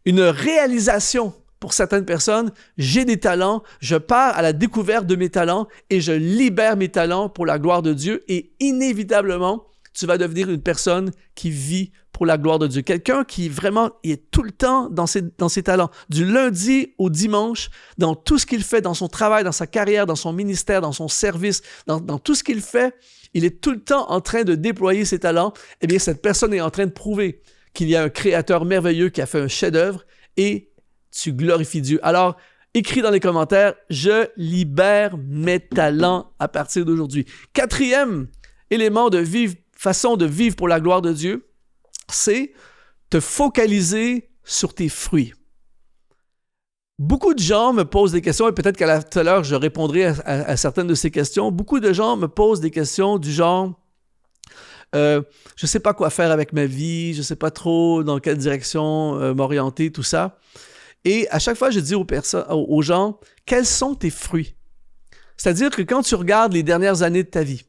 une réalisation pour certaines personnes. J'ai des talents, je pars à la découverte de mes talents et je libère mes talents pour la gloire de Dieu et inévitablement, tu vas devenir une personne qui vit pour la gloire de Dieu. Quelqu'un qui vraiment est tout le temps dans ses talents. Du lundi au dimanche, dans tout ce qu'il fait, dans son travail, dans sa carrière, dans son ministère, dans son service, dans tout ce qu'il fait, il est tout le temps en train de déployer ses talents. Eh bien, cette personne est en train de prouver qu'il y a un créateur merveilleux qui a fait un chef-d'œuvre et tu glorifies Dieu. Alors, écris dans les commentaires, je libère mes talents à partir d'aujourd'hui. Quatrième élément façon de vivre pour la gloire de Dieu, c'est te focaliser sur tes fruits. Beaucoup de gens me posent des questions, et peut-être qu'à tout à l'heure, je répondrai à certaines de ces questions. Beaucoup de gens me posent des questions du genre je ne sais pas quoi faire avec ma vie, je ne sais pas trop dans quelle direction m'orienter, tout ça. Et à chaque fois, je dis aux gens, quels sont tes fruits? C'est-à-dire que quand tu regardes les dernières années de ta vie,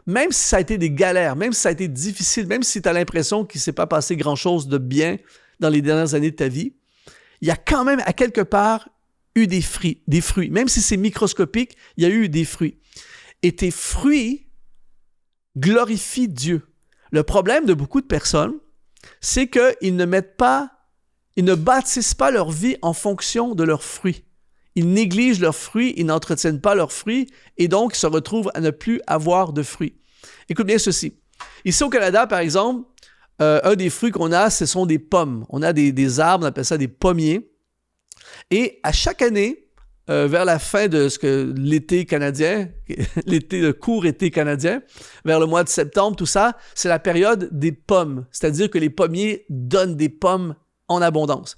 même si ça a été des galères, même si ça a été difficile, même si tu as l'impression qu'il ne s'est pas passé grand-chose de bien dans les dernières années de ta vie, il y a quand même à quelque part eu des fruits. Même si c'est microscopique, il y a eu des fruits. Et tes fruits glorifient Dieu. Le problème de beaucoup de personnes, c'est qu'ils ne bâtissent pas leur vie en fonction de leurs fruits. Ils négligent leurs fruits, ils n'entretiennent pas leurs fruits et donc ils se retrouvent à ne plus avoir de fruits. Écoute bien ceci. Ici au Canada, par exemple, un des fruits qu'on a, ce sont des pommes. On a des arbres, on appelle ça des pommiers. Et à chaque année, vers la fin de l'été canadien, le court été canadien, vers le mois de septembre, tout ça, c'est la période des pommes. C'est-à-dire que les pommiers donnent des pommes en abondance.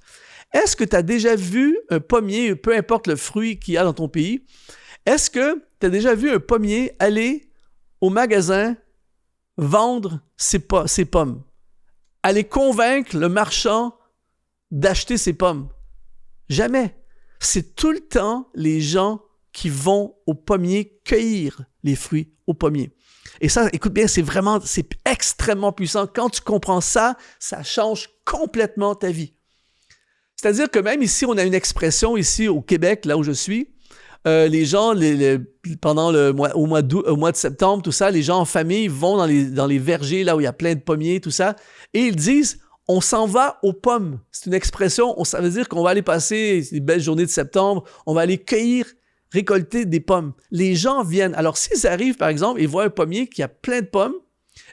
Est-ce que tu as déjà vu un pommier, peu importe le fruit qu'il y a dans ton pays, est-ce que tu as déjà vu un pommier aller au magasin vendre ses pommes? Aller convaincre le marchand d'acheter ses pommes? Jamais. C'est tout le temps les gens qui vont au pommier cueillir les fruits au pommier. Et ça, écoute bien, c'est extrêmement puissant. Quand tu comprends ça, ça change complètement ta vie. C'est-à-dire que même ici, on a une expression ici au Québec, là où je suis, les gens, pendant au mois de septembre, tout ça, les gens en famille vont dans les vergers, là où il y a plein de pommiers, tout ça, et ils disent « on s'en va aux pommes ». C'est une expression, ça veut dire qu'on va aller passer des belles journées de septembre, on va aller cueillir, récolter des pommes. Les gens viennent. Alors, s'ils arrivent, par exemple, ils voient un pommier qui a plein de pommes,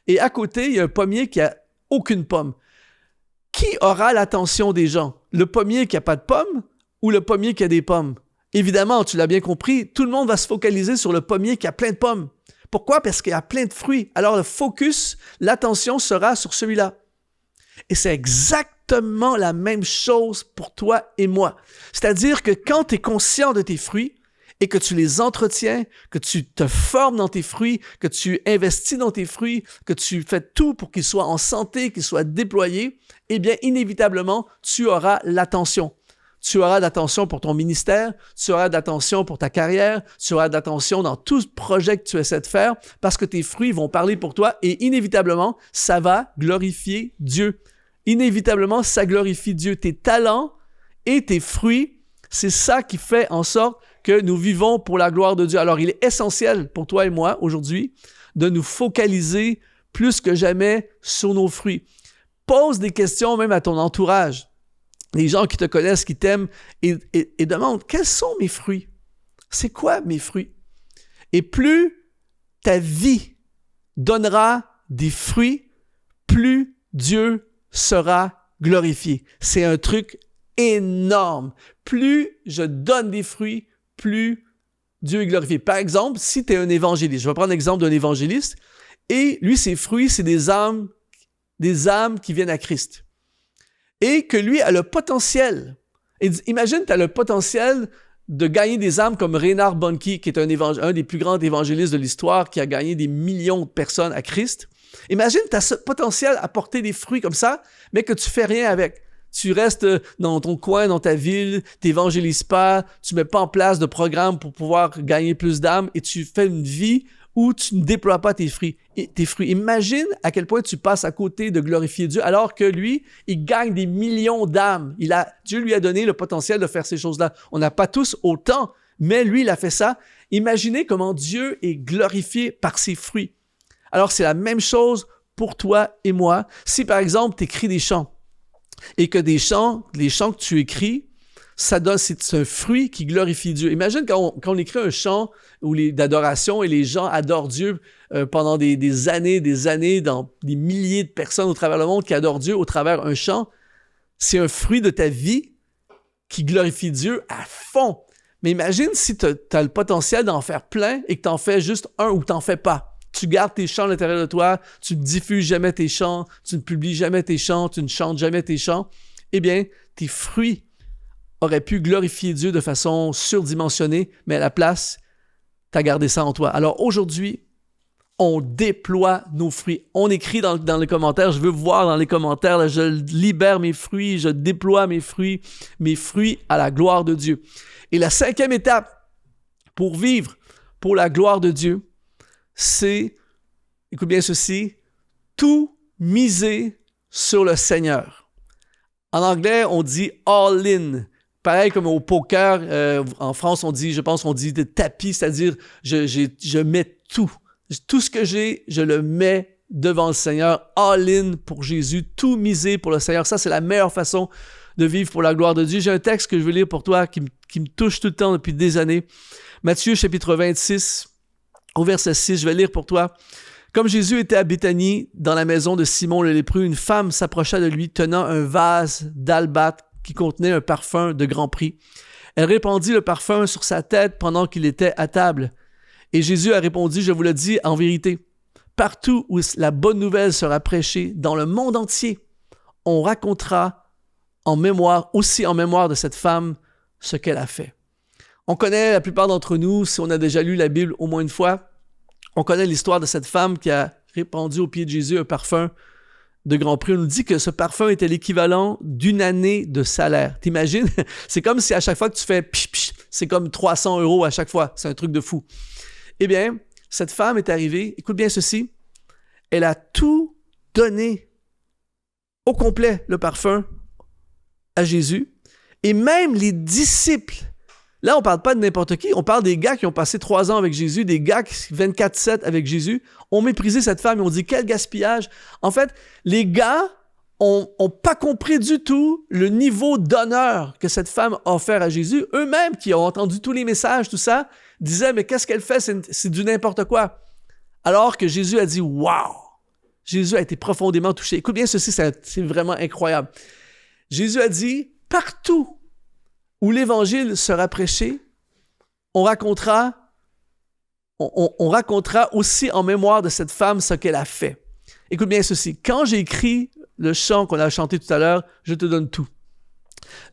et à côté, il y a un pommier qui a aucune pomme. Qui aura l'attention des gens? Le pommier qui n'a pas de pommes ou le pommier qui a des pommes? Évidemment, tu l'as bien compris, tout le monde va se focaliser sur le pommier qui a plein de pommes. Pourquoi? Parce qu'il y a plein de fruits. Alors le focus, l'attention sera sur celui-là. Et c'est exactement la même chose pour toi et moi. C'est-à-dire que quand tu es conscient de tes fruits et que tu les entretiens, que tu te formes dans tes fruits, que tu investis dans tes fruits, que tu fais tout pour qu'ils soient en santé, qu'ils soient déployés, eh bien, inévitablement, tu auras l'attention. tu auras de l'attention pour ton ministère, tu auras de l'attention pour ta carrière, tu auras de l'attention dans tout projet que tu essaies de faire parce que tes fruits vont parler pour toi et inévitablement, ça va glorifier Dieu. Inévitablement, ça glorifie Dieu. Tes talents et tes fruits, c'est ça qui fait en sorte que nous vivons pour la gloire de Dieu. Alors, il est essentiel pour toi et moi aujourd'hui de nous focaliser plus que jamais sur nos fruits. Pose des questions même à ton entourage. Les gens qui te connaissent, qui t'aiment, et demande, quels sont mes fruits? C'est quoi mes fruits? Et plus ta vie donnera des fruits, plus Dieu sera glorifié. C'est un truc énorme. Plus je donne des fruits, plus Dieu est glorifié. Par exemple, si tu es un évangéliste, je vais prendre l'exemple d'un évangéliste, et lui, ses fruits, c'est des âmes qui viennent à Christ. Et que lui a le potentiel. Et imagine, tu as le potentiel de gagner des âmes comme Reinhard Bonnke, qui est un des plus grands évangélistes de l'histoire, qui a gagné des millions de personnes à Christ. Imagine, tu as ce potentiel à porter des fruits comme ça, mais que tu fais rien avec. Tu restes dans ton coin, dans ta ville, tu n'évangélises pas, tu ne mets pas en place de programme pour pouvoir gagner plus d'âmes et tu fais une vie où tu ne déploies pas tes fruits. Imagine à quel point tu passes à côté de glorifier Dieu alors que lui, il gagne des millions d'âmes. Dieu lui a donné le potentiel de faire ces choses-là. On n'a pas tous autant, mais lui, il a fait ça. Imaginez comment Dieu est glorifié par ses fruits. Alors, c'est la même chose pour toi et moi. Si, par exemple, tu écris des chants et que les chants que tu écris, c'est un fruit qui glorifie Dieu. Imagine quand on écrit un chant d'adoration et les gens adorent Dieu pendant des années, dans des milliers de personnes au travers le monde qui adorent Dieu au travers un chant. C'est un fruit de ta vie qui glorifie Dieu à fond. Mais imagine si tu as le potentiel d'en faire plein et que tu en fais juste un ou tu n'en fais pas. Tu gardes tes chants à l'intérieur de toi, tu ne diffuses jamais tes chants, tu ne publies jamais tes chants, tu ne chantes jamais tes chants. Eh bien, tes fruits auraient pu glorifier Dieu de façon surdimensionnée, mais à la place, tu as gardé ça en toi. Alors aujourd'hui, on déploie nos fruits. On écrit dans les commentaires, je veux voir dans les commentaires, là, je libère mes fruits, je déploie mes fruits à la gloire de Dieu. Et la 5e étape pour vivre pour la gloire de Dieu, c'est, écoute bien ceci, tout miser sur le Seigneur. En anglais, on dit « all in ». Pareil comme au poker, en France, on dit de tapis, c'est-à-dire je mets tout. Tout ce que j'ai, je le mets devant le Seigneur, all-in pour Jésus, tout miser pour le Seigneur. Ça, c'est la meilleure façon de vivre pour la gloire de Dieu. J'ai un texte que je veux lire pour toi qui me touche tout le temps depuis des années. Matthieu, chapitre 26, au verset 6, je vais lire pour toi. Comme Jésus était à Béthanie, dans la maison de Simon le lépreux, une femme s'approcha de lui tenant un vase d'albâtre qui contenait un parfum de grand prix. Elle répandit le parfum sur sa tête pendant qu'il était à table. Et Jésus a répondu, je vous le dis en vérité, partout où la bonne nouvelle sera prêchée dans le monde entier, on racontera en mémoire de cette femme ce qu'elle a fait. On connaît, la plupart d'entre nous, si on a déjà lu la Bible au moins une fois, on connaît l'histoire de cette femme qui a répandu aux pieds de Jésus un parfum de grand prix. On nous dit que ce parfum était l'équivalent d'une année de salaire. T'imagines? C'est comme si à chaque fois que tu fais pich, pich, c'est comme 300 € à chaque fois. C'est un truc de fou. Eh bien, cette femme est arrivée, écoute bien ceci, elle a tout donné au complet, le parfum, à Jésus. Et même les disciples, là, on ne parle pas de n'importe qui, on parle des gars qui ont passé 3 ans avec Jésus, des gars qui 24/7 avec Jésus, ont méprisé cette femme et ont dit « quel gaspillage ». En fait, les gars n'ont pas compris du tout le niveau d'honneur que cette femme a offert à Jésus. Eux-mêmes, qui ont entendu tous les messages, tout ça, disaient « mais qu'est-ce qu'elle fait? C'est du n'importe quoi ». Alors que Jésus a dit « wow ». Jésus a été profondément touché. Écoute bien ceci, c'est vraiment incroyable. Jésus a dit « partout où l'Évangile sera prêché, on racontera aussi en mémoire de cette femme ce qu'elle a fait. » Écoute bien ceci. Quand j'ai écrit le chant qu'on a chanté tout à l'heure, « Je te donne tout »,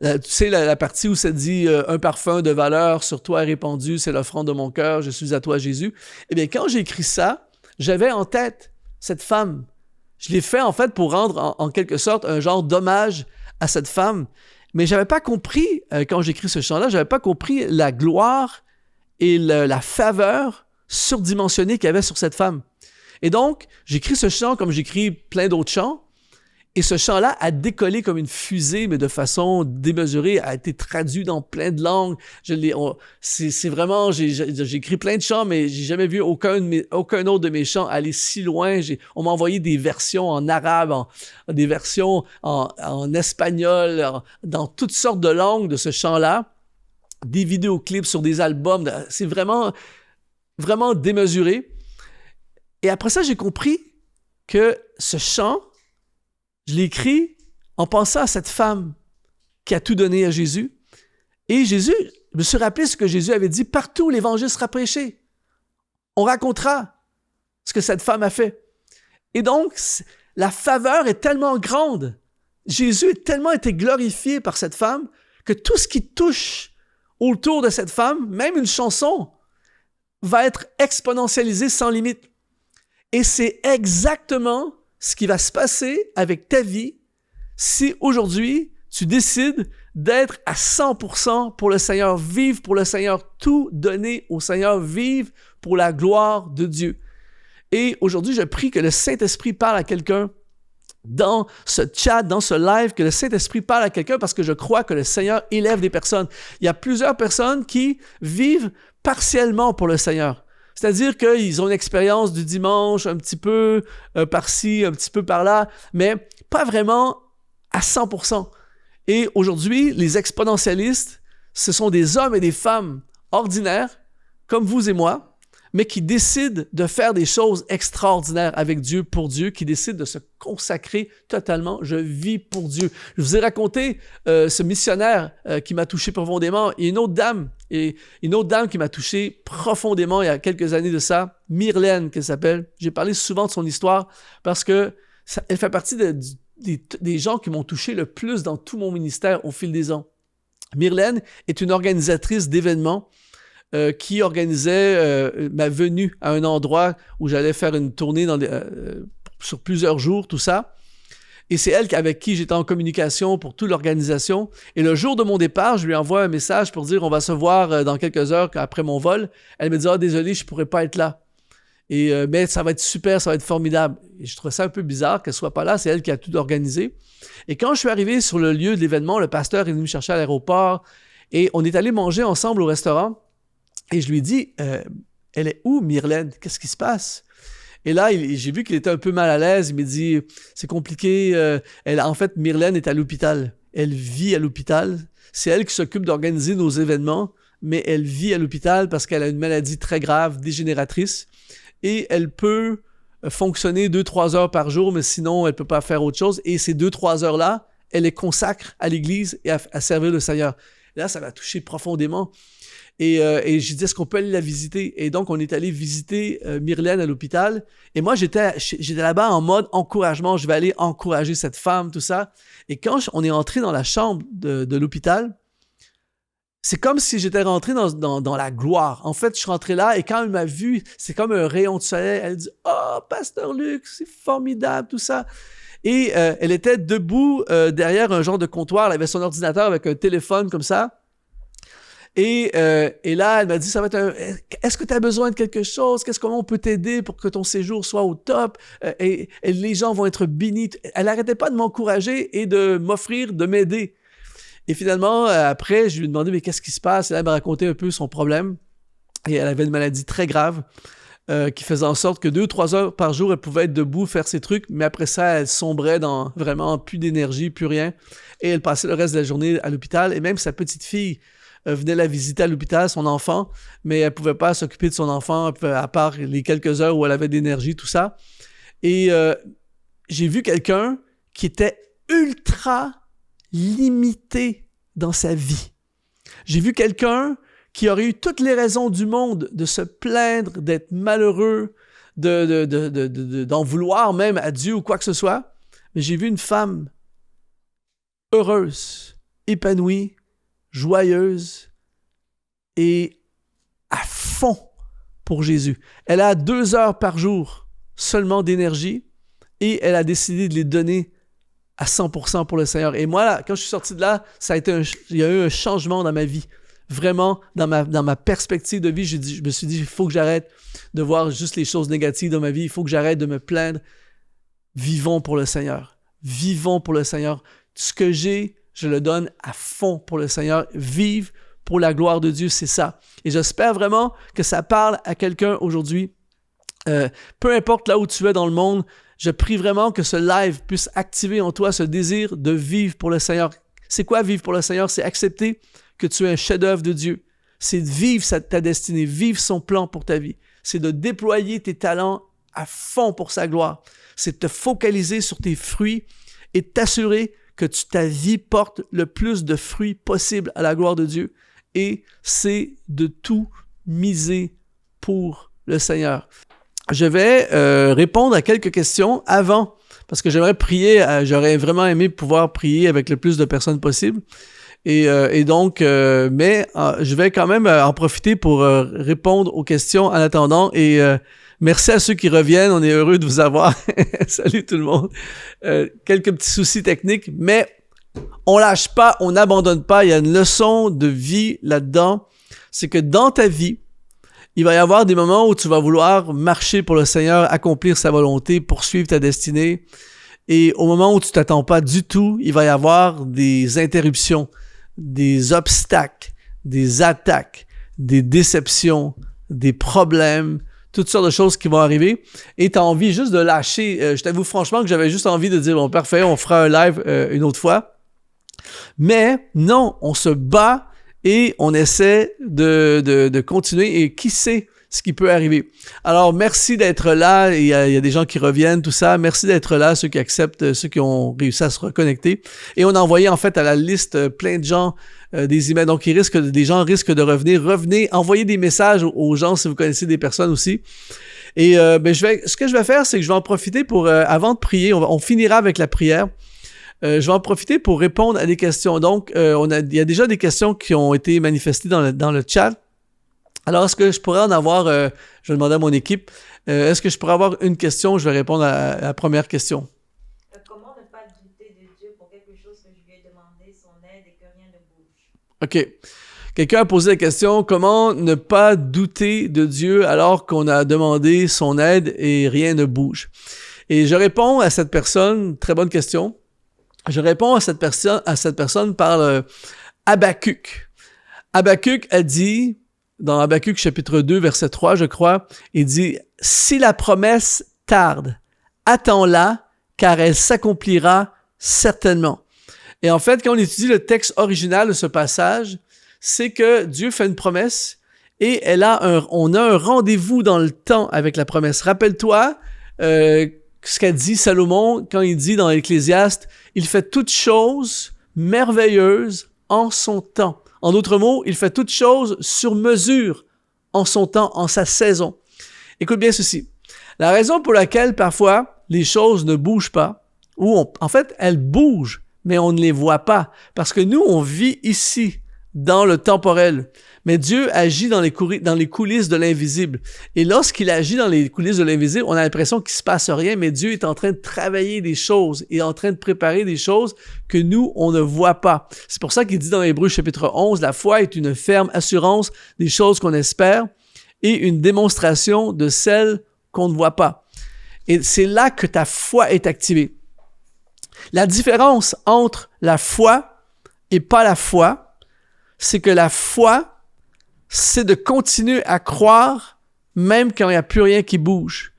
tu sais, la partie où ça dit « Un parfum de valeur sur toi est répandu, c'est l'offrande de mon cœur, je suis à toi Jésus ». Eh bien, quand j'ai écrit ça, j'avais en tête cette femme. Je l'ai fait en fait pour rendre en quelque sorte un genre d'hommage à cette femme. Mais je n'avais pas compris, quand j'écris ce chant-là, je n'avais pas compris la gloire et la faveur surdimensionnée qu'il y avait sur cette femme. Et donc, j'écris ce chant comme j'écris plein d'autres chants. Et ce chant-là a décollé comme une fusée, mais de façon démesurée, a été traduit dans plein de langues. C'est vraiment, j'ai écrit plein de chants, mais j'ai jamais vu aucun autre de mes chants aller si loin. On m'a envoyé des versions en arabe, des versions en espagnol, dans toutes sortes de langues de ce chant-là, des vidéoclips sur des albums. C'est vraiment, vraiment démesuré. Et après ça, j'ai compris que ce chant, je l'ai écrit en pensant à cette femme qui a tout donné à Jésus. Et Jésus, je me suis rappelé ce que Jésus avait dit, partout où l'évangile sera prêché, on racontera ce que cette femme a fait. Et donc, la faveur est tellement grande. Jésus a tellement été glorifié par cette femme que tout ce qui touche autour de cette femme, même une chanson, va être exponentialisé sans limite. Et c'est exactement ce qui va se passer avec ta vie si aujourd'hui tu décides d'être à 100% pour le Seigneur, vivre pour le Seigneur, tout donner au Seigneur, vivre pour la gloire de Dieu. Et aujourd'hui, je prie que le Saint-Esprit parle à quelqu'un dans ce chat, dans ce live, que le Saint-Esprit parle à quelqu'un parce que je crois que le Seigneur élève des personnes. Il y a plusieurs personnes qui vivent partiellement pour le Seigneur. C'est-à-dire qu'ils ont une expérience du dimanche un petit peu par-ci, un petit peu par-là, mais pas vraiment à 100%. Et aujourd'hui, les exponentialistes, ce sont des hommes et des femmes ordinaires, comme vous et moi, mais qui décident de faire des choses extraordinaires avec Dieu, pour Dieu, qui décident de se consacrer totalement. Je vis pour Dieu. Je vous ai raconté ce missionnaire qui m'a touché profondément. Il y a une autre dame qui m'a touché profondément il y a quelques années de ça, Myrlène, qu'elle s'appelle. J'ai parlé souvent de son histoire parce que elle fait partie des gens qui m'ont touché le plus dans tout mon ministère au fil des ans. Myrlène est une organisatrice d'événements qui organisait ma venue à un endroit où j'allais faire une tournée sur plusieurs jours, tout ça. Et c'est elle avec qui j'étais en communication pour toute l'organisation. Et le jour de mon départ, je lui envoie un message pour dire « On va se voir dans quelques heures après mon vol. » Elle me dit « Ah, désolé, je ne pourrai pas être là. » Mais ça va être super, ça va être formidable. Et je trouvais ça un peu bizarre qu'elle ne soit pas là. C'est elle qui a tout organisé. Et quand je suis arrivé sur le lieu de l'événement, le pasteur est venu me chercher à l'aéroport et on est allé manger ensemble au restaurant. Et je lui ai dit, elle est où, Myrlène? Qu'est-ce qui se passe? Et là, j'ai vu qu'il était un peu mal à l'aise. Il m'a dit, c'est compliqué. En fait, Myrlène est à l'hôpital. Elle vit à l'hôpital. C'est elle qui s'occupe d'organiser nos événements, mais elle vit à l'hôpital parce qu'elle a une maladie très grave, dégénératrice. Et elle peut fonctionner 2-3 heures par jour, mais sinon, elle ne peut pas faire autre chose. Et ces 2-3 heures-là, elle les consacre à l'Église et à servir le Seigneur. Et là, ça m'a touché profondément. Et j'ai dit, est-ce qu'on peut aller la visiter? Et donc, on est allé visiter Myrlène à l'hôpital. Et moi, j'étais là-bas en mode encouragement. Je vais aller encourager cette femme, tout ça. Et quand on est entré dans la chambre de l'hôpital, c'est comme si j'étais rentré dans la gloire. En fait, je suis rentré là et quand elle m'a vu, c'est comme un rayon de soleil. Elle dit « Oh, Pasteur Luc, c'est formidable, tout ça. » Et elle était debout derrière un genre de comptoir. Elle avait son ordinateur avec un téléphone comme ça. Et là, elle m'a dit, est-ce que tu as besoin de quelque chose? Comment on peut t'aider pour que ton séjour soit au top? Et les gens vont être bénis. Elle n'arrêtait pas de m'encourager et de m'offrir, de m'aider. Et finalement, après, je lui ai demandé, mais qu'est-ce qui se passe? Et là, elle m'a raconté un peu son problème. Et elle avait une maladie très grave qui faisait en sorte que 2-3 heures par jour, elle pouvait être debout, faire ses trucs. Mais après ça, elle sombrait dans vraiment plus d'énergie, plus rien. Et elle passait le reste de la journée à l'hôpital. Et même sa petite fille venait la visiter à l'hôpital, son enfant, mais elle ne pouvait pas s'occuper de son enfant à part les quelques heures où elle avait d'énergie, tout ça. Et j'ai vu quelqu'un qui était ultra limité dans sa vie. J'ai vu quelqu'un qui aurait eu toutes les raisons du monde de se plaindre, d'être malheureux, d'en vouloir même à Dieu ou quoi que ce soit. Mais j'ai vu une femme heureuse, épanouie, joyeuse et à fond pour Jésus. Elle a 2 heures par jour seulement d'énergie et elle a décidé de les donner à 100% pour le Seigneur. Et moi, là, quand je suis sorti de là, il y a eu un changement dans ma vie. Vraiment, dans ma perspective de vie, je me suis dit, il faut que j'arrête de voir juste les choses négatives dans ma vie. Il faut que j'arrête de me plaindre. Vivons pour le Seigneur. Vivons pour le Seigneur. Ce que j'ai, je le donne à fond pour le Seigneur. Vive pour la gloire de Dieu, c'est ça. Et j'espère vraiment que ça parle à quelqu'un aujourd'hui. Peu importe là où tu es dans le monde, je prie vraiment que ce live puisse activer en toi ce désir de vivre pour le Seigneur. C'est quoi vivre pour le Seigneur? C'est accepter que tu es un chef-d'œuvre de Dieu. C'est de vivre ta destinée, vivre son plan pour ta vie. C'est de déployer tes talents à fond pour sa gloire. C'est de te focaliser sur tes fruits et t'assurer que ta vie porte le plus de fruits possible à la gloire de Dieu. Et c'est de tout miser pour le Seigneur. Je vais répondre à quelques questions avant, parce que j'aimerais prier, j'aurais vraiment aimé pouvoir prier avec le plus de personnes possible. Et donc, je vais quand même en profiter pour répondre aux questions en attendant. Et merci à ceux qui reviennent, on est heureux de vous avoir. Salut tout le monde. Quelques petits soucis techniques, mais on lâche pas, on n'abandonne pas. Il y a une leçon de vie là-dedans. C'est que dans ta vie, il va y avoir des moments où tu vas vouloir marcher pour le Seigneur, accomplir sa volonté, poursuivre ta destinée. Et au moment où tu t'attends pas du tout, il va y avoir des interruptions, des obstacles, des attaques, des déceptions, des problèmes, toutes sortes de choses qui vont arriver. Et tu as envie juste de lâcher. Je t'avoue franchement que j'avais juste envie de dire, bon, parfait, on fera un live une autre fois. Mais non, on se bat et on essaie de continuer. Et qui sait ce qui peut arriver. Alors, merci d'être là. Il y a des gens qui reviennent, tout ça. Merci d'être là, ceux qui acceptent, ceux qui ont réussi à se reconnecter. Et on a envoyé en fait à la liste plein de gens des emails. Donc, des gens risquent de revenir. Revenez, envoyez des messages aux gens si vous connaissez des personnes aussi. Et ce que je vais faire, c'est que je vais en profiter pour, avant de prier, on finira avec la prière. Je vais en profiter pour répondre à des questions. Donc, il y a déjà des questions qui ont été manifestées dans le chat. Alors, est-ce que je pourrais en avoir, je vais demander à mon équipe, est-ce que je pourrais avoir une question? Je vais répondre à la première question. Comment ne pas douter de Dieu pour quelque chose que je lui ai demandé son aide et que rien ne bouge? OK. Quelqu'un a posé la question, comment ne pas douter de Dieu alors qu'on a demandé son aide et rien ne bouge? Et je réponds à cette personne, très bonne question, je réponds à cette personne par Habakkuk. Habakkuk a dit, dans Habakkuk chapitre 2, verset 3, je crois, il dit « Si la promesse tarde, attends-la, car elle s'accomplira certainement. » Et en fait, quand on étudie le texte original de ce passage, c'est que Dieu fait une promesse et on a un rendez-vous dans le temps avec la promesse. Rappelle-toi ce qu'a dit Salomon quand il dit dans l'Ecclésiaste, « Il fait toutes choses merveilleuses en son temps. » En d'autres mots, il fait toutes choses sur mesure en son temps, en sa saison. Écoute bien ceci. La raison pour laquelle parfois les choses ne bougent pas, en fait, elles bougent, mais on ne les voit pas. Parce que nous, on vit ici, dans le temporel. Mais Dieu agit dans les coulisses de l'invisible. Et lorsqu'il agit dans les coulisses de l'invisible, on a l'impression qu'il ne se passe rien, mais Dieu est en train de travailler des choses et en train de préparer des choses que nous, on ne voit pas. C'est pour ça qu'il dit dans Hébreux chapitre 11, la foi est une ferme assurance des choses qu'on espère et une démonstration de celles qu'on ne voit pas. Et c'est là que ta foi est activée. La différence entre la foi et pas la foi, c'est que la foi, c'est de continuer à croire même quand il n'y a plus rien qui bouge.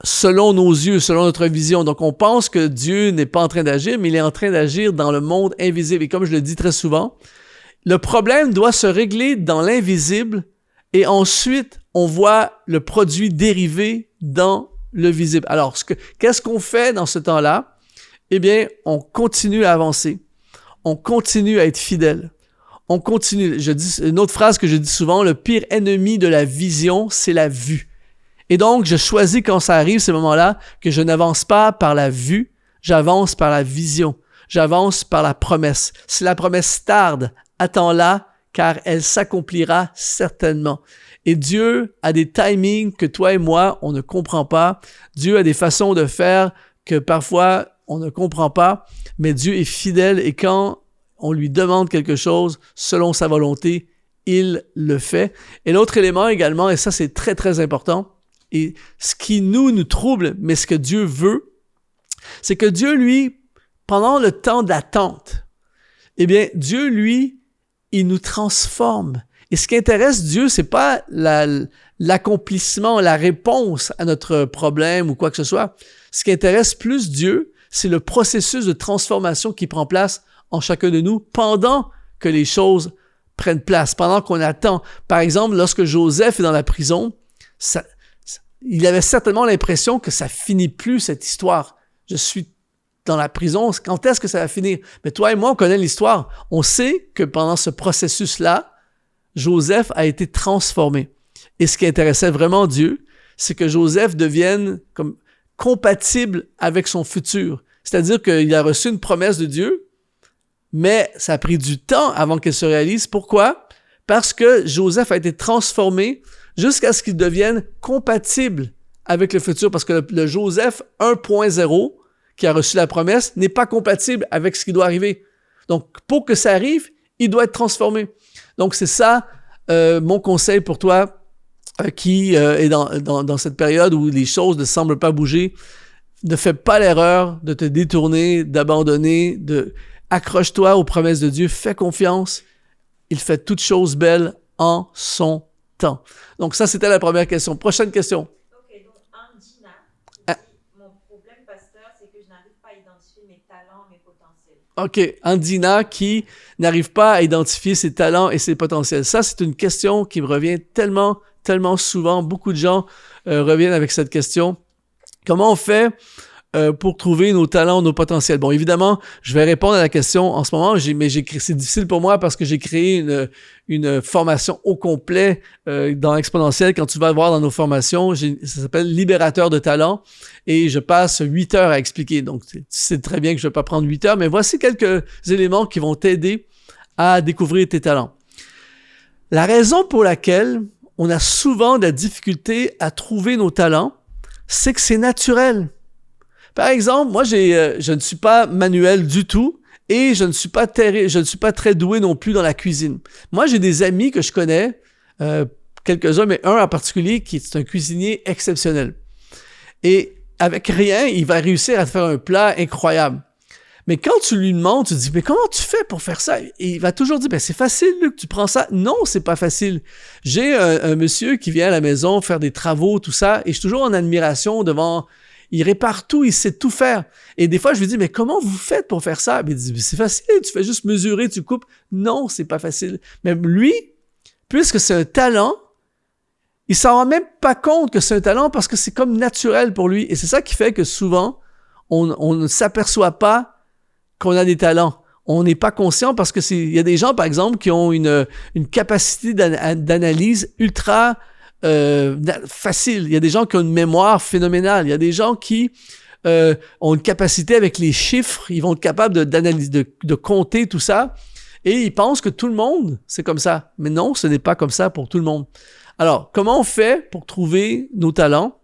Selon nos yeux, selon notre vision. Donc, on pense que Dieu n'est pas en train d'agir, mais il est en train d'agir dans le monde invisible. Et comme je le dis très souvent, le problème doit se régler dans l'invisible et ensuite, on voit le produit dérivé dans le visible. Alors, qu'est-ce qu'on fait dans ce temps-là? Eh bien, on continue à avancer. On continue à être fidèle. On continue. Je dis une autre phrase que je dis souvent, le pire ennemi de la vision, c'est la vue. Et donc, je choisis quand ça arrive, ces moments-là, que je n'avance pas par la vue, j'avance par la vision. J'avance par la promesse. Si la promesse tarde, attends-la, car elle s'accomplira certainement. Et Dieu a des timings que toi et moi, on ne comprend pas. Dieu a des façons de faire que parfois, on ne comprend pas, mais Dieu est fidèle et quand on lui demande quelque chose selon sa volonté, il le fait. Et l'autre élément également, et ça c'est très très important, et ce qui nous trouble, mais ce que Dieu veut, c'est que Dieu, lui, pendant le temps d'attente, eh bien, Dieu, lui, il nous transforme. Et ce qui intéresse Dieu, c'est pas l'accomplissement, la réponse à notre problème ou quoi que ce soit. Ce qui intéresse plus Dieu, c'est le processus de transformation qui prend place en chacun de nous pendant que les choses prennent place, pendant qu'on attend. Par exemple, lorsque Joseph est dans la prison, il avait certainement l'impression que ça finit plus cette histoire. Je suis dans la prison, quand est-ce que ça va finir? Mais toi et moi, on connaît l'histoire. On sait que pendant ce processus-là, Joseph a été transformé. Et ce qui intéressait vraiment Dieu, c'est que Joseph devienne comme compatible avec son futur. C'est-à-dire qu'il a reçu une promesse de Dieu, mais ça a pris du temps avant qu'elle se réalise. Pourquoi? Parce que Joseph a été transformé jusqu'à ce qu'il devienne compatible avec le futur. Parce que le Joseph 1.0 qui a reçu la promesse n'est pas compatible avec ce qui doit arriver. Donc, pour que ça arrive, il doit être transformé. Donc, c'est ça mon conseil pour toi qui est dans cette période où les choses ne semblent pas bouger. Ne fais pas l'erreur de te détourner, d'abandonner, accroche-toi aux promesses de Dieu, fais confiance. Il fait toutes choses belles en son temps. Donc, ça, c'était la première question. Prochaine question. Ok, donc Andina, mon problème, pasteur, c'est que je n'arrive pas à identifier mes talents, mes potentiels. OK, Andina qui n'arrive pas à identifier ses talents et ses potentiels. Ça, c'est une question qui me revient tellement, tellement souvent. Beaucoup de gens reviennent avec cette question. Comment on fait pour trouver nos talents, nos potentiels? Bon, évidemment, je vais répondre à la question en ce moment, mais c'est difficile pour moi parce que j'ai créé une formation au complet dans Exponentiel. Quand tu vas voir dans nos formations, ça s'appelle Libérateur de talent et je passe 8 heures à expliquer. Donc, tu sais très bien que je ne vais pas prendre 8 heures, mais voici quelques éléments qui vont t'aider à découvrir tes talents. La raison pour laquelle on a souvent de la difficulté à trouver nos talents, c'est que c'est naturel. Par exemple, moi, je ne suis pas manuel du tout et je ne suis pas très doué non plus dans la cuisine. Moi, j'ai des amis que je connais, quelques-uns, mais un en particulier qui est un cuisinier exceptionnel. Et avec rien, il va réussir à te faire un plat incroyable. Mais quand tu lui demandes, tu dis, mais comment tu fais pour faire ça? Et il va toujours dire, ben c'est facile, Luc, tu prends ça. Non, c'est pas facile. J'ai un monsieur qui vient à la maison faire des travaux, tout ça, et je suis toujours en admiration devant... Il répare tout, il sait tout faire. Et des fois, je lui dis, mais comment vous faites pour faire ça? Il dit, c'est facile, tu fais juste mesurer, tu coupes. Non, c'est pas facile. Mais lui, puisque c'est un talent, il s'en rend même pas compte que c'est un talent parce que c'est comme naturel pour lui. Et c'est ça qui fait que souvent, on ne s'aperçoit pas qu'on a des talents. On n'est pas conscient parce que il y a des gens, par exemple, qui ont une capacité d'analyse ultra facile. Il y a des gens qui ont une mémoire phénoménale. Il y a des gens qui ont une capacité avec les chiffres. Ils vont être capables d'analyser, de compter tout ça. Et ils pensent que tout le monde, c'est comme ça. Mais non, ce n'est pas comme ça pour tout le monde. Alors, comment on fait pour trouver nos talents?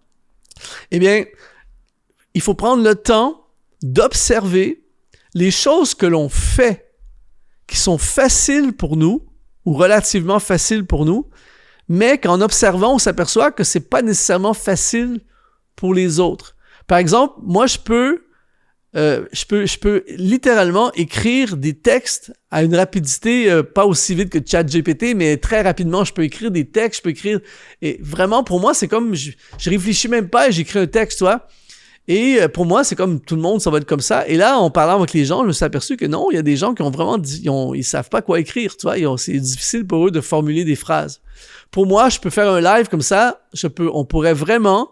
Eh bien, il faut prendre le temps d'observer les choses que l'on fait qui sont faciles pour nous ou relativement faciles pour nous, mais qu'en observant, on s'aperçoit que c'est pas nécessairement facile pour les autres. Par exemple, moi, je peux littéralement écrire des textes à une rapidité pas aussi vite que ChatGPT, mais très rapidement, je peux écrire des textes, je peux écrire... Et vraiment, pour moi, c'est comme... Je réfléchis même pas et j'écris un texte, tu vois. Et pour moi, c'est comme tout le monde, ça va être comme ça. Et là, en parlant avec les gens, je me suis aperçu que non, il y a des gens qui ont vraiment... ils savent pas quoi écrire, tu vois. C'est difficile pour eux de formuler des phrases. Pour moi, je peux faire un live comme ça. On pourrait vraiment...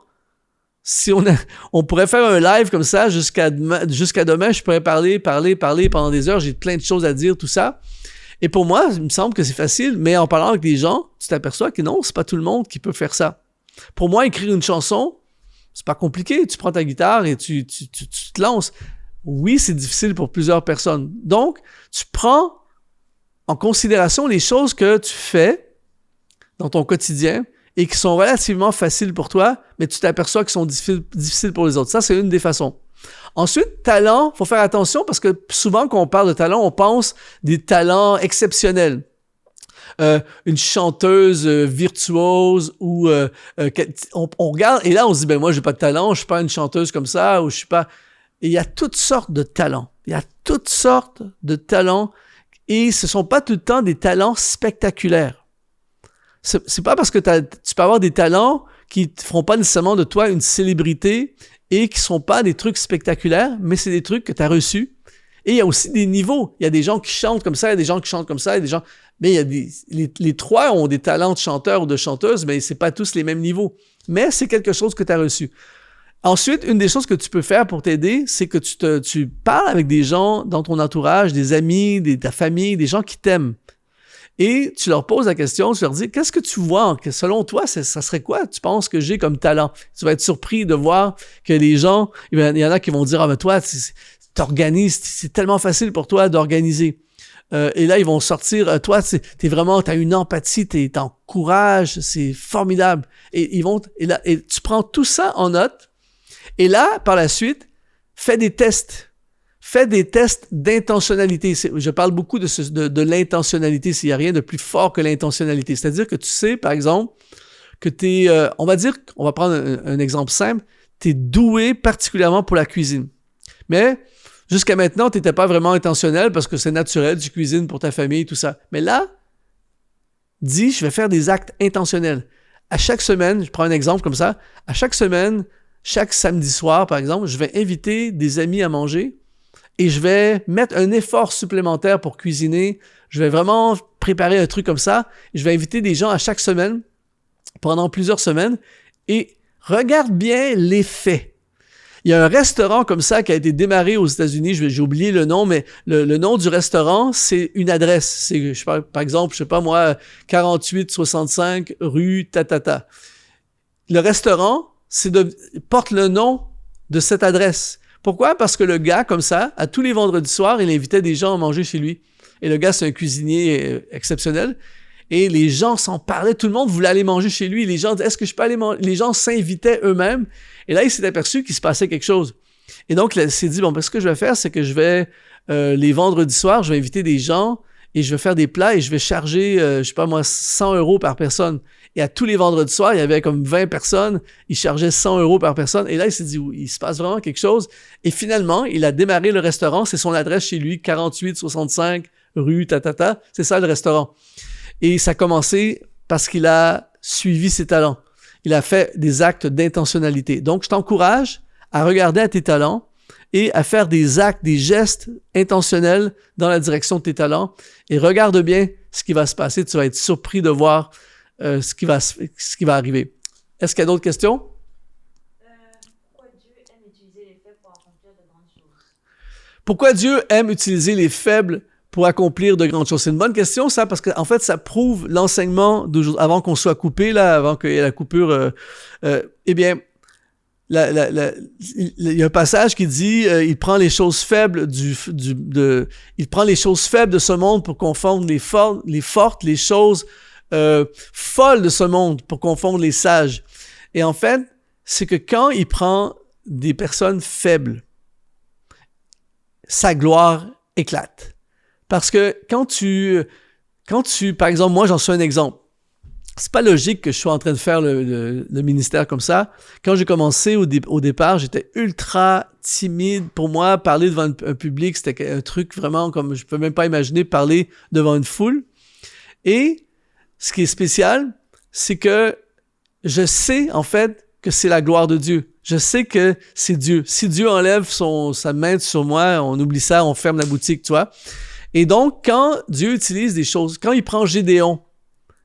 on pourrait faire un live comme ça jusqu'à demain, je pourrais parler pendant des heures, j'ai plein de choses à dire, tout ça. Et pour moi, il me semble que c'est facile, mais en parlant avec des gens, tu t'aperçois que non, c'est pas tout le monde qui peut faire ça. Pour moi, écrire une chanson, c'est pas compliqué. Tu prends ta guitare et tu te lances. Oui, c'est difficile pour plusieurs personnes. Donc, tu prends en considération les choses que tu fais dans ton quotidien et qui sont relativement faciles pour toi, mais tu t'aperçois qu'ils sont difficiles pour les autres. Ça, c'est une des façons. Ensuite, talent, il faut faire attention parce que souvent, quand on parle de talent, on pense des talents exceptionnels. Une chanteuse virtuose ou on regarde et là, on se dit, ben moi, j'ai pas de talent, je suis pas une chanteuse comme ça ou je suis pas... Et il y a toutes sortes de talents. Il y a toutes sortes de talents et ce sont pas tout le temps des talents spectaculaires. C'est pas parce que tu peux avoir des talents qui ne feront pas nécessairement de toi une célébrité et qui ne sont pas des trucs spectaculaires, mais c'est des trucs que tu as reçus. Et il y a aussi des niveaux. Il y a des gens qui chantent comme ça, il y a des gens qui chantent comme ça, il y a des gens... Mais il y a les trois ont des talents de chanteur ou de chanteuse, mais ce n'est pas tous les mêmes niveaux. Mais c'est quelque chose que tu as reçu. Ensuite, une des choses que tu peux faire pour t'aider, c'est que tu parles avec des gens dans ton entourage, des amis, ta famille, des gens qui t'aiment. Et tu leur poses la question, tu leur dis, qu'est-ce que tu vois? Selon toi, ça serait quoi tu penses que j'ai comme talent? Tu vas être surpris de voir que les gens, il y en a qui vont dire, ah ben toi, t'organises, c'est tellement facile pour toi d'organiser. Et là, ils vont sortir, toi, t'as une empathie, t'encourages, c'est formidable. Et tu prends tout ça en note. Et là, par la suite, fais des tests. Fais des tests d'intentionnalité. Je parle beaucoup de l'intentionnalité. Il n'y a rien de plus fort que l'intentionnalité. C'est-à-dire que tu sais, par exemple, que on va prendre un exemple simple, tu es doué particulièrement pour la cuisine. Mais jusqu'à maintenant, tu n'étais pas vraiment intentionnel parce que c'est naturel, tu cuisines pour ta famille, tout ça. Mais là, dis, je vais faire des actes intentionnels. À chaque semaine, je prends un exemple comme ça, à chaque semaine, chaque samedi soir, par exemple, je vais inviter des amis à manger. Et je vais mettre un effort supplémentaire pour cuisiner. Je vais vraiment préparer un truc comme ça. Je vais inviter des gens à chaque semaine, pendant plusieurs semaines. Et regarde bien l'effet. Il y a un restaurant comme ça qui a été démarré aux États-Unis. J'ai oublié le nom, mais le nom du restaurant, c'est une adresse. Par exemple, je sais pas moi, 4865 rue Tatata. Le restaurant, porte le nom de cette adresse. Pourquoi? Parce que le gars, comme ça, à tous les vendredis soirs, il invitait des gens à manger chez lui. Et le gars, c'est un cuisinier exceptionnel. Et les gens s'en parlaient. Tout le monde voulait aller manger chez lui. Les gens disaient, est-ce que je peux aller manger? Les gens s'invitaient eux-mêmes. Et là, il s'est aperçu qu'il se passait quelque chose. Et donc, il s'est dit, bon, ce que je vais faire, c'est que je vais, les vendredis soirs, je vais inviter des gens et je vais faire des plats et je vais charger, je sais pas moi, 100 € par personne. Et à tous les vendredis soirs, il y avait comme 20 personnes, il chargeait 100 € par personne. Et là, il s'est dit, il se passe vraiment quelque chose. Et finalement, il a démarré le restaurant. C'est son adresse chez lui, 4865 rue Tatata. C'est ça le restaurant. Et ça a commencé parce qu'il a suivi ses talents. Il a fait des actes d'intentionnalité. Donc, je t'encourage à regarder à tes talents et à faire des actes, des gestes intentionnels dans la direction de tes talents. Et regarde bien ce qui va se passer. Tu vas être surpris de voir ce qui va arriver. Est-ce qu'il y a d'autres questions? Pourquoi Dieu aime utiliser les faibles pour accomplir de grandes choses? Pourquoi Dieu aime utiliser les faibles pour accomplir de grandes choses? C'est une bonne question, ça, parce qu'en fait, ça prouve l'enseignement d'aujourd'hui. Avant qu'on soit coupé, là, avant qu'il y ait la coupure, eh bien, il y a un passage qui dit il prend les choses faibles il prend les choses faibles de ce monde pour confondre les fortes, les choses folles de ce monde pour confondre les sages. Et en fait, c'est que quand il prend des personnes faibles, sa gloire éclate. Parce que quand tu, par exemple, moi j'en suis un exemple. C'est pas logique que je sois en train de faire le ministère comme ça. Quand j'ai commencé au départ, j'étais ultra timide. Pour moi, parler devant un public, c'était un truc vraiment comme je peux même pas imaginer parler devant une foule. Et ce qui est spécial, c'est que je sais en fait que c'est la gloire de Dieu. Je sais que c'est Dieu. Si Dieu enlève sa main sur moi, on oublie ça, on ferme la boutique, tu vois. Et donc, quand Dieu utilise des choses, quand il prend Gédéon,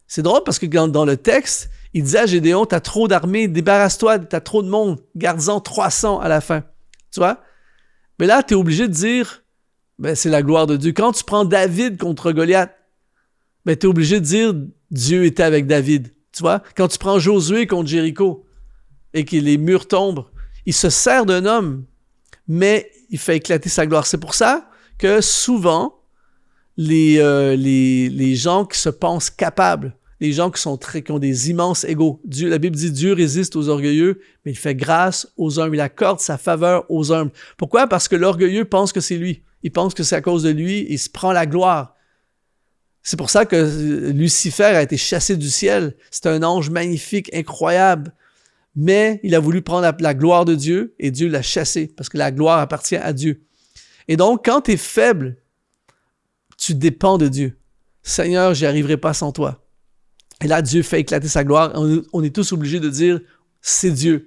c'est drôle parce que dans le texte, il disait à Gédéon, t'as trop d'armées, débarrasse-toi, t'as trop de monde, garde-en 300 à la fin. Tu vois? Mais là, t'es obligé de dire, ben, c'est la gloire de Dieu. Quand tu prends David contre Goliath, ben, t'es obligé de dire, Dieu était avec David. Tu vois? Quand tu prends Josué contre Jéricho et que les murs tombent, il se sert d'un homme, mais il fait éclater sa gloire. C'est pour ça que souvent, les gens qui se pensent capables, les gens qui ont des immenses égos. La Bible dit Dieu résiste aux orgueilleux, mais il fait grâce aux humbles. Il accorde sa faveur aux humbles. Pourquoi? Parce que l'orgueilleux pense que c'est lui. Il pense que c'est à cause de lui et il se prend la gloire. C'est pour ça que Lucifer a été chassé du ciel. C'est un ange magnifique, incroyable. Mais il a voulu prendre la gloire de Dieu et Dieu l'a chassé parce que la gloire appartient à Dieu. Et donc, quand tu es faible, tu dépends de Dieu. Seigneur, j'y arriverai pas sans toi. Et là, Dieu fait éclater sa gloire. On est tous obligés de dire, c'est Dieu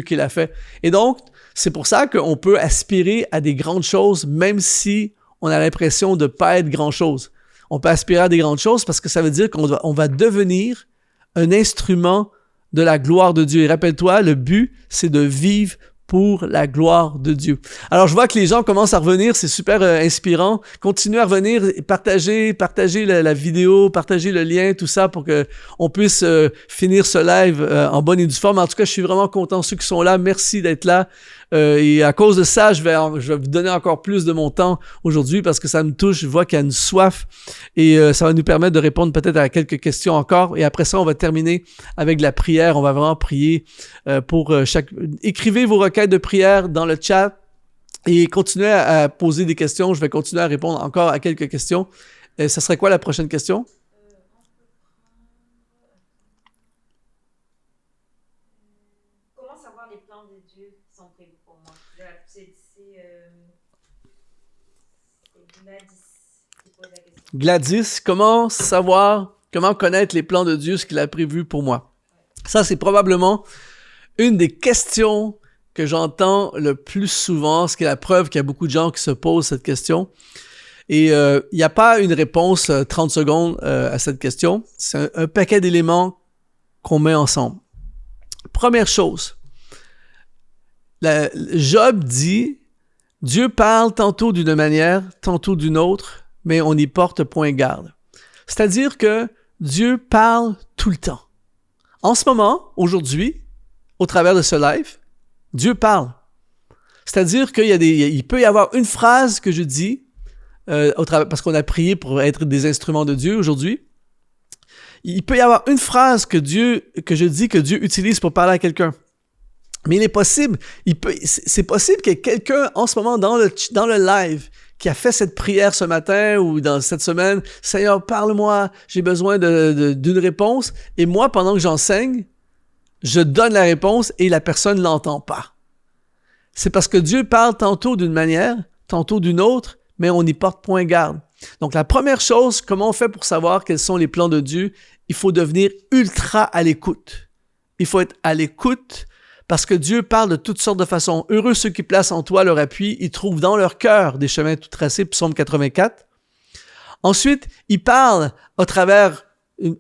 qui l'a fait. Et donc, c'est pour ça qu'on peut aspirer à des grandes choses, même si on a l'impression de ne pas être grand-chose. On peut aspirer à des grandes choses parce que ça veut dire qu'on va devenir un instrument de la gloire de Dieu. Et rappelle-toi, le but, c'est de vivre pour la gloire de Dieu. Alors, je vois que les gens commencent à revenir, c'est super inspirant. Continuez à revenir, partagez la vidéo, partagez le lien, tout ça pour que on puisse finir ce live en bonne et due forme. En tout cas, je suis vraiment content, ceux qui sont là, merci d'être là. Et à cause de ça, je vais vous donner encore plus de mon temps aujourd'hui parce que ça me touche, je vois qu'il y a une soif et ça va nous permettre de répondre peut-être à quelques questions encore. Et après ça, on va terminer avec la prière. On va vraiment prier pour chaque... Écrivez vos requêtes de prière dans le chat et continuez à poser des questions. Je vais continuer à répondre encore à quelques questions. Ça serait quoi la prochaine question? Comment savoir les plans de Dieu qui sont prévus pour moi? C'est Gladys qui pose la question. Gladys, comment connaître les plans de Dieu, ce qu'il a prévu pour moi? Ça, c'est probablement une des questions que j'entends le plus souvent, ce qui est la preuve qu'il y a beaucoup de gens qui se posent cette question. Et il n'y a pas une réponse 30 secondes à cette question. C'est un paquet d'éléments qu'on met ensemble. Première chose, Job dit, Dieu parle tantôt d'une manière, tantôt d'une autre, mais on n'y porte point garde. C'est-à-dire que Dieu parle tout le temps. En ce moment, aujourd'hui, au travers de ce live, Dieu parle. C'est-à-dire qu'il peut y avoir une phrase que je dis, parce qu'on a prié pour être des instruments de Dieu aujourd'hui. Il peut y avoir une phrase que je dis que Dieu utilise pour parler à quelqu'un. Mais il est possible, c'est possible qu'il y ait quelqu'un en ce moment dans le live qui a fait cette prière ce matin ou dans cette semaine. Seigneur, parle-moi, j'ai besoin d'une réponse. Et moi, pendant que j'enseigne, je donne la réponse et la personne ne l'entend pas. C'est parce que Dieu parle tantôt d'une manière, tantôt d'une autre, mais on n'y porte point garde. Donc, la première chose, comment on fait pour savoir quels sont les plans de Dieu? Il faut devenir ultra à l'écoute. Il faut être à l'écoute parce que Dieu parle de toutes sortes de façons. Heureux ceux qui placent en toi leur appui, ils trouvent dans leur cœur des chemins tout tracés, psaume 84. Ensuite, il parle à travers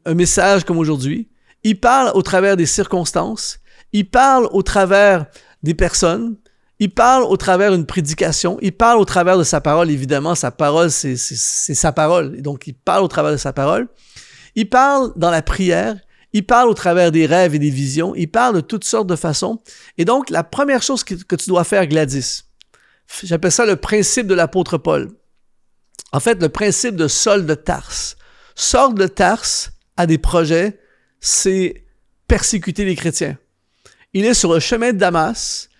un message comme aujourd'hui. Il parle au travers des circonstances. Il parle au travers des personnes. Il parle au travers d'une prédication. Il parle au travers de sa parole. Évidemment, sa parole, c'est sa parole. Et donc, il parle au travers de sa parole. Il parle dans la prière. Il parle au travers des rêves et des visions. Il parle de toutes sortes de façons. Et donc, la première chose que tu dois faire, Gladys, j'appelle ça le principe de l'apôtre Paul. En fait, le principe de Saul de Tarse. Saul de Tarse a des projets, c'est persécuter les chrétiens. Il est sur le chemin de Damas,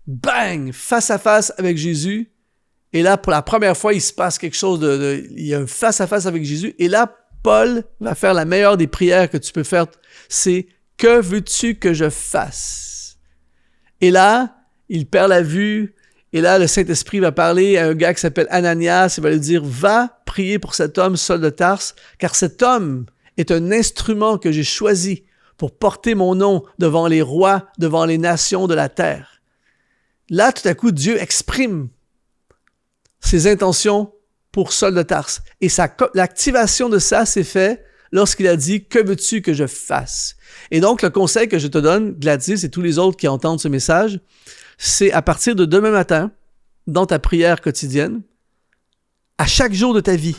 bang, face à face avec Jésus. Et là, pour la première fois, il se passe quelque chose il y a un face à face avec Jésus. Et là, Paul va faire la meilleure des prières que tu peux faire. C'est « Que veux-tu que je fasse? » Et là, il perd la vue. Et là, le Saint-Esprit va parler à un gars qui s'appelle Ananias. Il va lui dire « Va prier pour cet homme, Saul de Tarse, car cet homme est un instrument que j'ai choisi pour porter mon nom devant les rois, devant les nations de la terre. » Là, tout à coup, Dieu exprime ses intentions pour Saul de Tarse. Et l'activation de ça s'est fait lorsqu'il a dit « Que veux-tu que je fasse? » Et donc, le conseil que je te donne, Gladys et tous les autres qui entendent ce message, c'est à partir de demain matin, dans ta prière quotidienne, à chaque jour de ta vie,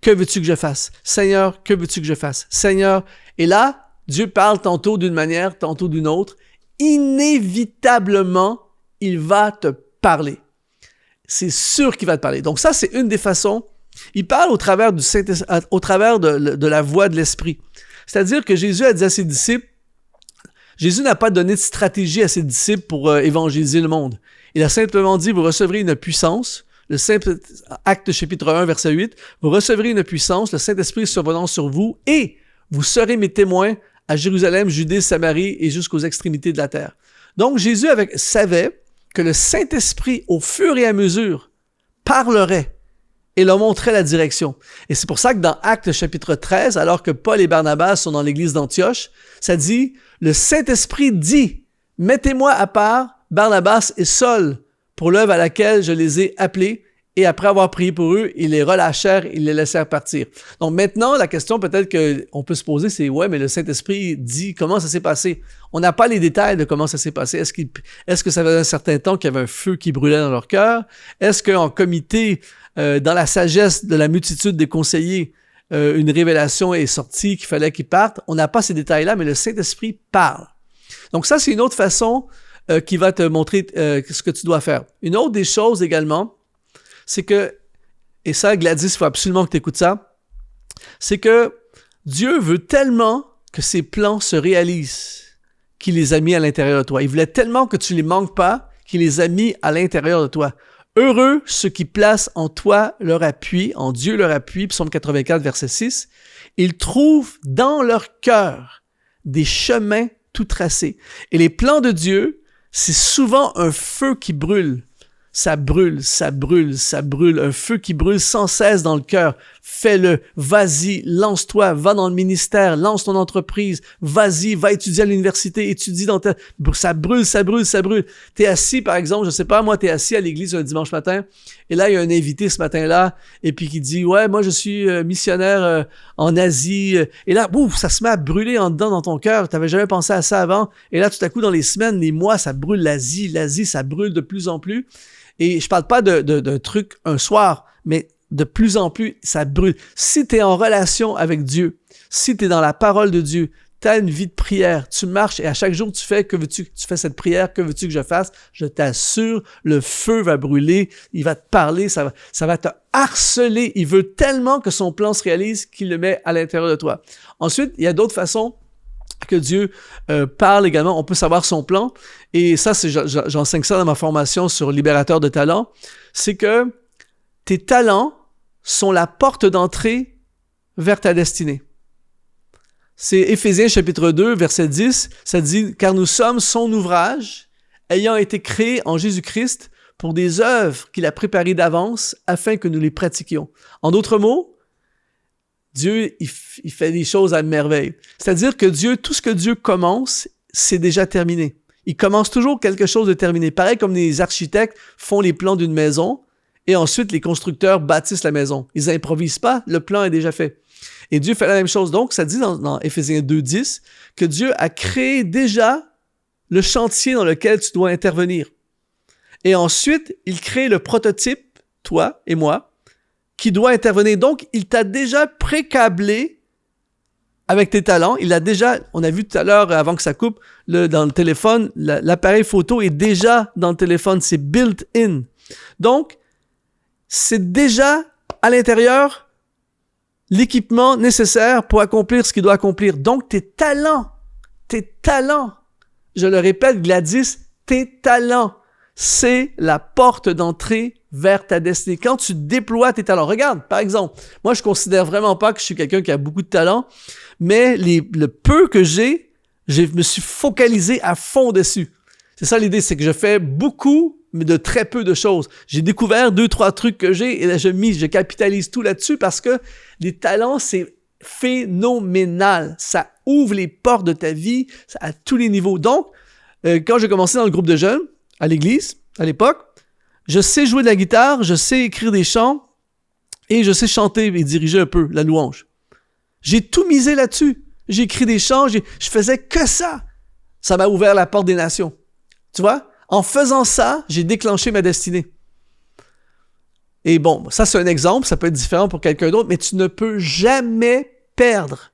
que veux-tu que je fasse? Seigneur, que veux-tu que je fasse? Seigneur, et là, Dieu parle tantôt d'une manière, tantôt d'une autre. Inévitablement, il va te parler. C'est sûr qu'il va te parler. Donc ça, c'est une des façons. Il parle au travers de la voix de l'Esprit. C'est-à-dire que Jésus a dit à ses disciples, Jésus n'a pas donné de stratégie à ses disciples pour évangéliser le monde. Il a simplement dit, vous recevrez une puissance, le simple Acte chapitre 1, verset 8, vous recevrez une puissance, le Saint-Esprit survenant sur vous, et vous serez mes témoins à Jérusalem, Judée, Samarie et jusqu'aux extrémités de la terre. Donc Jésus savait que le Saint-Esprit, au fur et à mesure, parlerait et leur montrait la direction. Et c'est pour ça que dans Actes chapitre 13, alors que Paul et Barnabas sont dans l'église d'Antioche, ça dit, le Saint-Esprit dit, mettez-moi à part Barnabas et Saul pour l'œuvre à laquelle je les ai appelés, et après avoir prié pour eux, ils les relâchèrent, ils les laissèrent partir. Donc maintenant, la question peut-être qu'on peut se poser, c'est, ouais, mais le Saint-Esprit dit comment ça s'est passé. On n'a pas les détails de comment ça s'est passé. Est-ce que ça faisait un certain temps qu'il y avait un feu qui brûlait dans leur cœur? Est-ce qu'en comité, dans la sagesse de la multitude des conseillers, une révélation est sortie qu'il fallait qu'ils partent? On n'a pas ces détails-là, mais le Saint-Esprit parle. Donc ça, c'est une autre façon qui va te montrer ce que tu dois faire. Une autre des choses également, c'est que, et ça, Gladys, il faut absolument que tu écoutes ça, c'est que Dieu veut tellement que ses plans se réalisent qu'il les a mis à l'intérieur de toi. Il voulait tellement que tu ne les manques pas qu'il les a mis à l'intérieur de toi. Heureux ceux qui placent en toi leur appui, en Dieu leur appui, Psaume 84, verset 6, ils trouvent dans leur cœur des chemins tout tracés. Et les plans de Dieu, c'est souvent un feu qui brûle. Ça brûle, ça brûle, ça brûle. Un feu qui brûle sans cesse dans le cœur. Fais-le. Vas-y, lance-toi. Va dans le ministère. Lance ton entreprise. Vas-y, va étudier à l'université. Étudie dans ta... Ça brûle, ça brûle, ça brûle. T'es assis, par exemple, je sais pas, moi, t'es assis à l'église un dimanche matin. Et là, il y a un invité ce matin-là. Et puis qui dit, ouais, moi, je suis missionnaire en Asie. Et là, bouf, ça se met à brûler en dedans dans ton cœur. T'avais jamais pensé à ça avant. Et là, tout à coup, dans les semaines, les mois, ça brûle l'Asie, ça brûle de plus en plus. Et je parle pas d'un truc un soir, mais de plus en plus, ça brûle. Si tu es en relation avec Dieu, si tu es dans la parole de Dieu, tu as une vie de prière, tu marches et à chaque jour tu fais, tu fais cette prière, que veux-tu que je fasse? Je t'assure, le feu va brûler, il va te parler, ça va te harceler. Il veut tellement que son plan se réalise qu'il le met à l'intérieur de toi. Ensuite, il y a d'autres façons que Dieu parle également. On peut savoir son plan. Et ça, j'enseigne ça dans ma formation sur Libérateur de talents. C'est que tes talents sont la porte d'entrée vers ta destinée. C'est Éphésiens chapitre 2, verset 10. Ça dit « Car nous sommes son ouvrage, ayant été créés en Jésus-Christ pour des œuvres qu'il a préparées d'avance afin que nous les pratiquions. » En d'autres mots, Dieu, il fait des choses à merveille. C'est-à-dire que Dieu, tout ce que Dieu commence, c'est déjà terminé. Il commence toujours quelque chose de terminé. Pareil comme les architectes font les plans d'une maison et ensuite les constructeurs bâtissent la maison. Ils n'improvisent pas, le plan est déjà fait. Et Dieu fait la même chose. Donc, ça dit dans Éphésiens 2.10 que Dieu a créé déjà le chantier dans lequel tu dois intervenir. Et ensuite, il crée le prototype, toi et moi, qui doit intervenir. Donc, il t'a déjà pré-câblé avec tes talents. Il a déjà, on a vu tout à l'heure, avant que ça coupe, dans le téléphone, l'appareil photo est déjà dans le téléphone. C'est built-in. Donc, c'est déjà à l'intérieur l'équipement nécessaire pour accomplir ce qu'il doit accomplir. Donc, tes talents, je le répète, Gladys, tes talents, c'est la porte d'entrée vers ta destinée. Quand tu déploies tes talents, regarde, par exemple, moi, je considère vraiment pas que je suis quelqu'un qui a beaucoup de talents, mais le peu que je me suis focalisé à fond dessus. C'est ça l'idée, c'est que je fais beaucoup, mais de très peu de choses. J'ai découvert 2-3 trucs que j'ai et là, je capitalise tout là-dessus parce que les talents, c'est phénoménal. Ça ouvre les portes de ta vie à tous les niveaux. Donc, quand j'ai commencé dans le groupe de jeunes, à l'église, à l'époque, je sais jouer de la guitare, je sais écrire des chants et je sais chanter et diriger un peu la louange. J'ai tout misé là-dessus. J'ai écrit des chants, je faisais que ça. Ça m'a ouvert la porte des nations. Tu vois? En faisant ça, j'ai déclenché ma destinée. Et bon, ça c'est un exemple, ça peut être différent pour quelqu'un d'autre, mais tu ne peux jamais perdre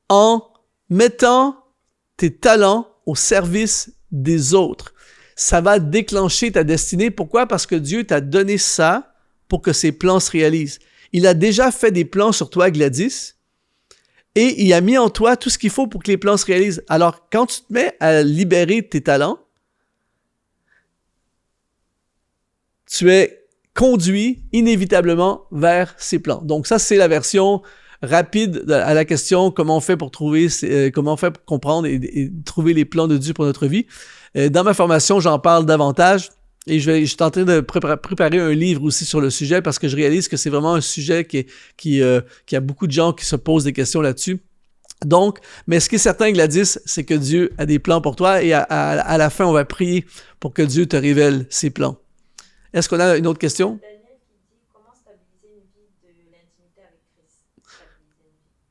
en mettant tes talents au service des autres. Ça va déclencher ta destinée. Pourquoi? Parce que Dieu t'a donné ça pour que ses plans se réalisent. Il a déjà fait des plans sur toi, Gladys, Et il a mis en toi tout ce qu'il faut pour que les plans se réalisent. Alors, quand tu te mets à libérer tes talents, tu es conduit inévitablement vers ces plans. Donc ça, c'est la version rapide à la question comment on fait pour trouver, comment on fait pour comprendre et trouver les plans de Dieu pour notre vie. Dans ma formation, j'en parle davantage et je suis en train de préparer un livre aussi sur le sujet parce que je réalise que c'est vraiment un sujet qui a beaucoup de gens qui se posent des questions là-dessus. Donc, mais ce qui est certain, Gladys, c'est que Dieu a des plans pour toi et à la fin, on va prier pour que Dieu te révèle ses plans. Est-ce qu'on a une autre question? Daniel qui dit comment stabiliser une vie de l'intimité avec Christ.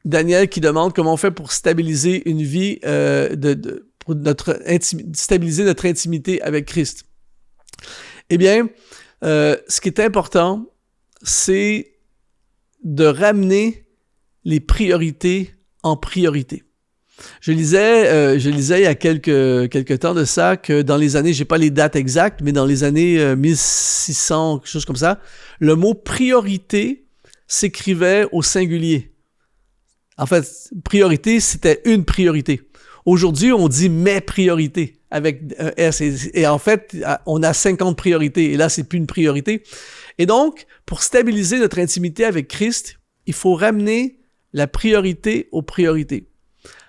Daniel qui demande comment on fait pour stabiliser une vie, pour stabiliser notre intimité avec Christ. Eh bien, ce qui est important, c'est de ramener les priorités en priorité. Je lisais il y a quelques temps de ça que dans les années, j'ai pas les dates exactes, mais dans les années 1600, quelque chose comme ça, le mot priorité s'écrivait au singulier. En fait, priorité, c'était une priorité. Aujourd'hui, on dit mes priorités avec un S. Et en fait, on a 50 priorités. Et là, c'est plus une priorité. Et donc, pour stabiliser notre intimité avec Christ, il faut ramener la priorité aux priorités.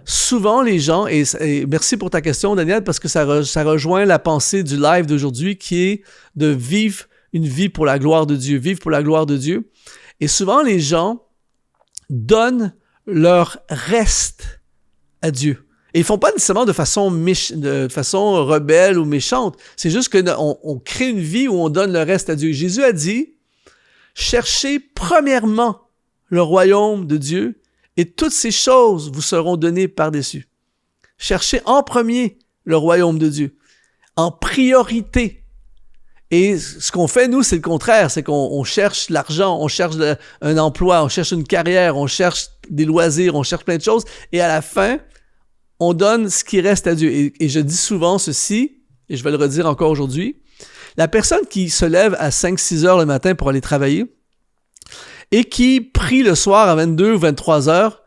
Souvent, les gens, et merci pour ta question, Daniel, parce que ça rejoint la pensée du live d'aujourd'hui qui est de vivre une vie pour la gloire de Dieu, vivre pour la gloire de Dieu. Et souvent, les gens donnent leur reste à Dieu. Et ils font pas nécessairement de façon rebelle ou méchante. C'est juste qu'on crée une vie où on donne le reste à Dieu. Jésus a dit, cherchez premièrement le royaume de Dieu et toutes ces choses vous seront données par-dessus. Cherchez en premier le royaume de Dieu, en priorité. Et ce qu'on fait, nous, c'est le contraire. C'est qu'on cherche l'argent, on cherche un emploi, on cherche une carrière, on cherche des loisirs, on cherche plein de choses. Et à la fin, on donne ce qui reste à Dieu. Et je dis souvent ceci, et je vais le redire encore aujourd'hui, la personne qui se lève à 5-6 heures le matin pour aller travailler et qui prie le soir à 22 ou 23 heures,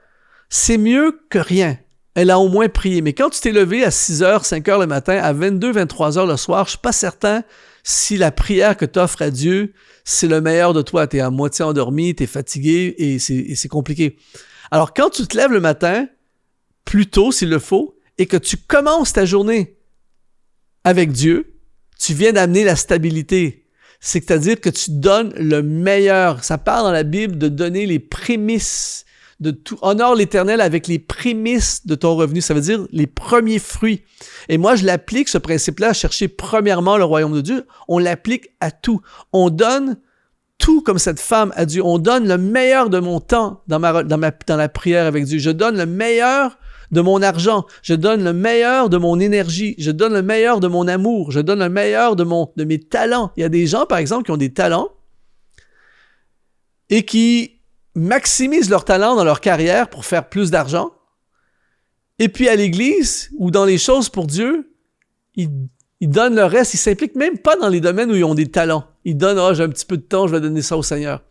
c'est mieux que rien. Elle a au moins prié. Mais quand tu t'es levé à 6 heures, 5 heures le matin, à 22, 23 heures le soir, je suis pas certain si la prière que tu offres à Dieu, c'est le meilleur de toi. Tu es à moitié endormi, tu es fatigué et c'est compliqué. Alors, quand tu te lèves le matin, plus tôt s'il le faut, et que tu commences ta journée avec Dieu, tu viens d'amener la stabilité. C'est-à-dire que tu donnes le meilleur. Ça parle dans la Bible de donner les prémices de tout. Honore l'Éternel avec les prémices de ton revenu. Ça veut dire les premiers fruits. Et moi, je l'applique, ce principe-là, à chercher premièrement le royaume de Dieu. On l'applique à tout. On donne tout comme cette femme à Dieu. On donne le meilleur de mon temps dans la prière avec Dieu. Je donne le meilleur de mon argent, je donne le meilleur de mon énergie, je donne le meilleur de mon amour, je donne le meilleur de mes talents. Il y a des gens, par exemple, qui ont des talents et qui maximisent leurs talents dans leur carrière pour faire plus d'argent. Et puis à l'église ou dans les choses pour Dieu, ils donnent le reste, ils ne s'impliquent même pas dans les domaines où ils ont des talents. Ils donnent, j'ai un petit peu de temps, je vais donner ça au Seigneur.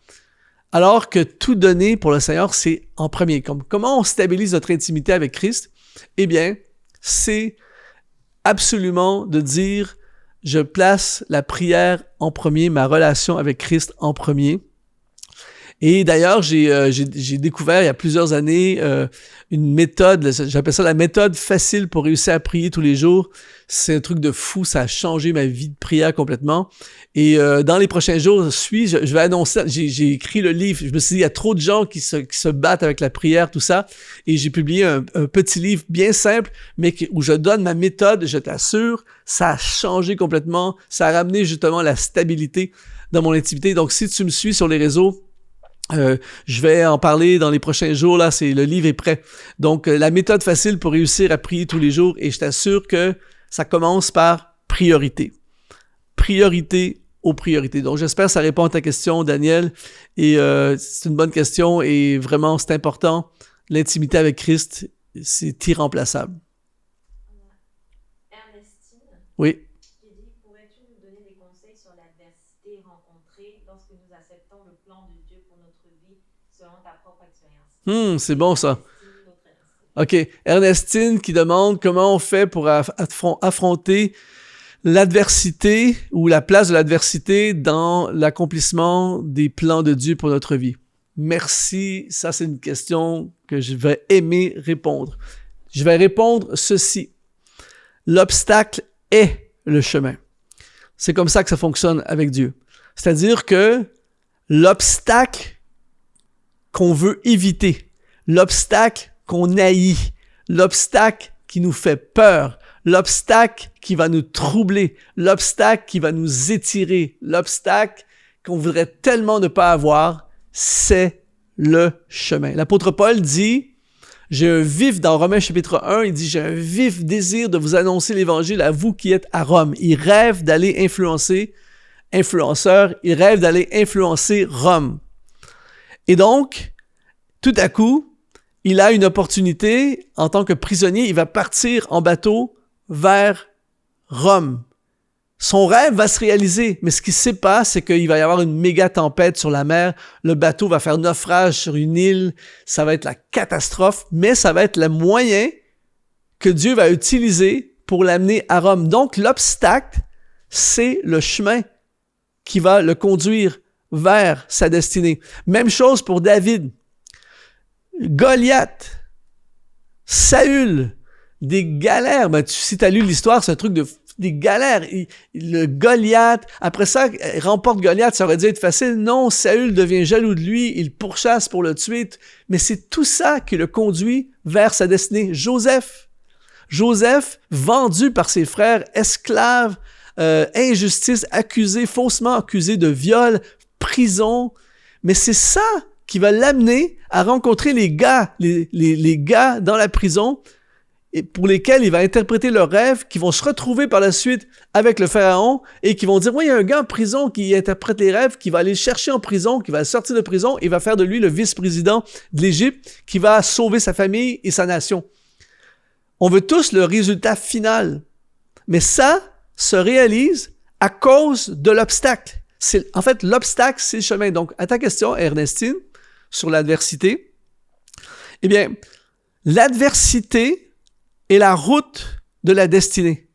Alors que tout donner pour le Seigneur, c'est en premier. Comment on stabilise notre intimité avec Christ? Eh bien, c'est absolument de dire, je place la prière en premier, ma relation avec Christ en premier. Et d'ailleurs, j'ai découvert il y a plusieurs années une méthode, j'appelle ça la méthode facile pour réussir à prier tous les jours. C'est un truc de fou, ça a changé ma vie de prière complètement. Et dans les prochains jours, je vais annoncer, j'ai écrit le livre, je me suis dit, il y a trop de gens qui se battent avec la prière, tout ça, et j'ai publié un petit livre bien simple, mais où je donne ma méthode, je t'assure, ça a changé complètement, ça a ramené justement la stabilité dans mon intimité. Donc si tu me suis sur les réseaux, je vais en parler dans les prochains jours, là, le livre est prêt. Donc, la méthode facile pour réussir à prier tous les jours, et je t'assure que ça commence par priorité. Priorité aux priorités. Donc, j'espère que ça répond à ta question, Daniel, et c'est une bonne question, et vraiment, c'est important. L'intimité avec Christ, c'est irremplaçable. Ernestine. Oui. Pourrais-tu nous donner des conseils sur l'adversité rencontrée lorsque nous acceptons le plan de Dieu pour notre vie selon ta propre expérience? C'est bon ça. Notre OK. Ernestine qui demande comment on fait pour affronter l'adversité ou la place de l'adversité dans l'accomplissement des plans de Dieu pour notre vie. Merci. Ça, c'est une question que je vais aimer répondre. Je vais répondre ceci. L'obstacle est le chemin. C'est comme ça que ça fonctionne avec Dieu. C'est-à-dire que l'obstacle qu'on veut éviter, l'obstacle qu'on haït, l'obstacle qui nous fait peur, l'obstacle qui va nous troubler, l'obstacle qui va nous étirer, l'obstacle qu'on voudrait tellement ne pas avoir, c'est le chemin. L'apôtre Paul dit, dans Romains chapitre 1, il dit, j'ai un vif désir de vous annoncer l'évangile à vous qui êtes à Rome. Il rêve d'aller influenceur, il rêve d'aller influencer Rome. Et donc, tout à coup, il a une opportunité, en tant que prisonnier, il va partir en bateau vers Rome. Son rêve va se réaliser, mais ce qu'il ne sait pas, c'est qu'il va y avoir une méga tempête sur la mer, le bateau va faire naufrage sur une île, ça va être la catastrophe, mais ça va être le moyen que Dieu va utiliser pour l'amener à Rome. Donc, l'obstacle, c'est le chemin qui va le conduire vers sa destinée. Même chose pour David. Goliath, Saül, des galères. Si tu as lu l'histoire, c'est un truc des galères. Le Goliath, après ça, il remporte Goliath, ça aurait dû être facile. Non, Saül devient jaloux de lui, il pourchasse pour le tuer. Mais c'est tout ça qui le conduit vers sa destinée. Joseph, vendu par ses frères, esclave, injustice, faussement accusé de viol, prison. Mais c'est ça qui va l'amener à rencontrer les gars dans la prison et pour lesquels il va interpréter leurs rêves, qui vont se retrouver par la suite avec le pharaon et qui vont dire, oui, il y a un gars en prison qui interprète les rêves, qui va aller le chercher en prison, qui va le sortir de prison et va faire de lui le vice-président de l'Égypte, qui va sauver sa famille et sa nation. On veut tous le résultat final, mais ça se réalise à cause de l'obstacle. En fait, l'obstacle, c'est le chemin. Donc, à ta question, Ernestine, sur l'adversité, eh bien, l'adversité est la route de la destinée.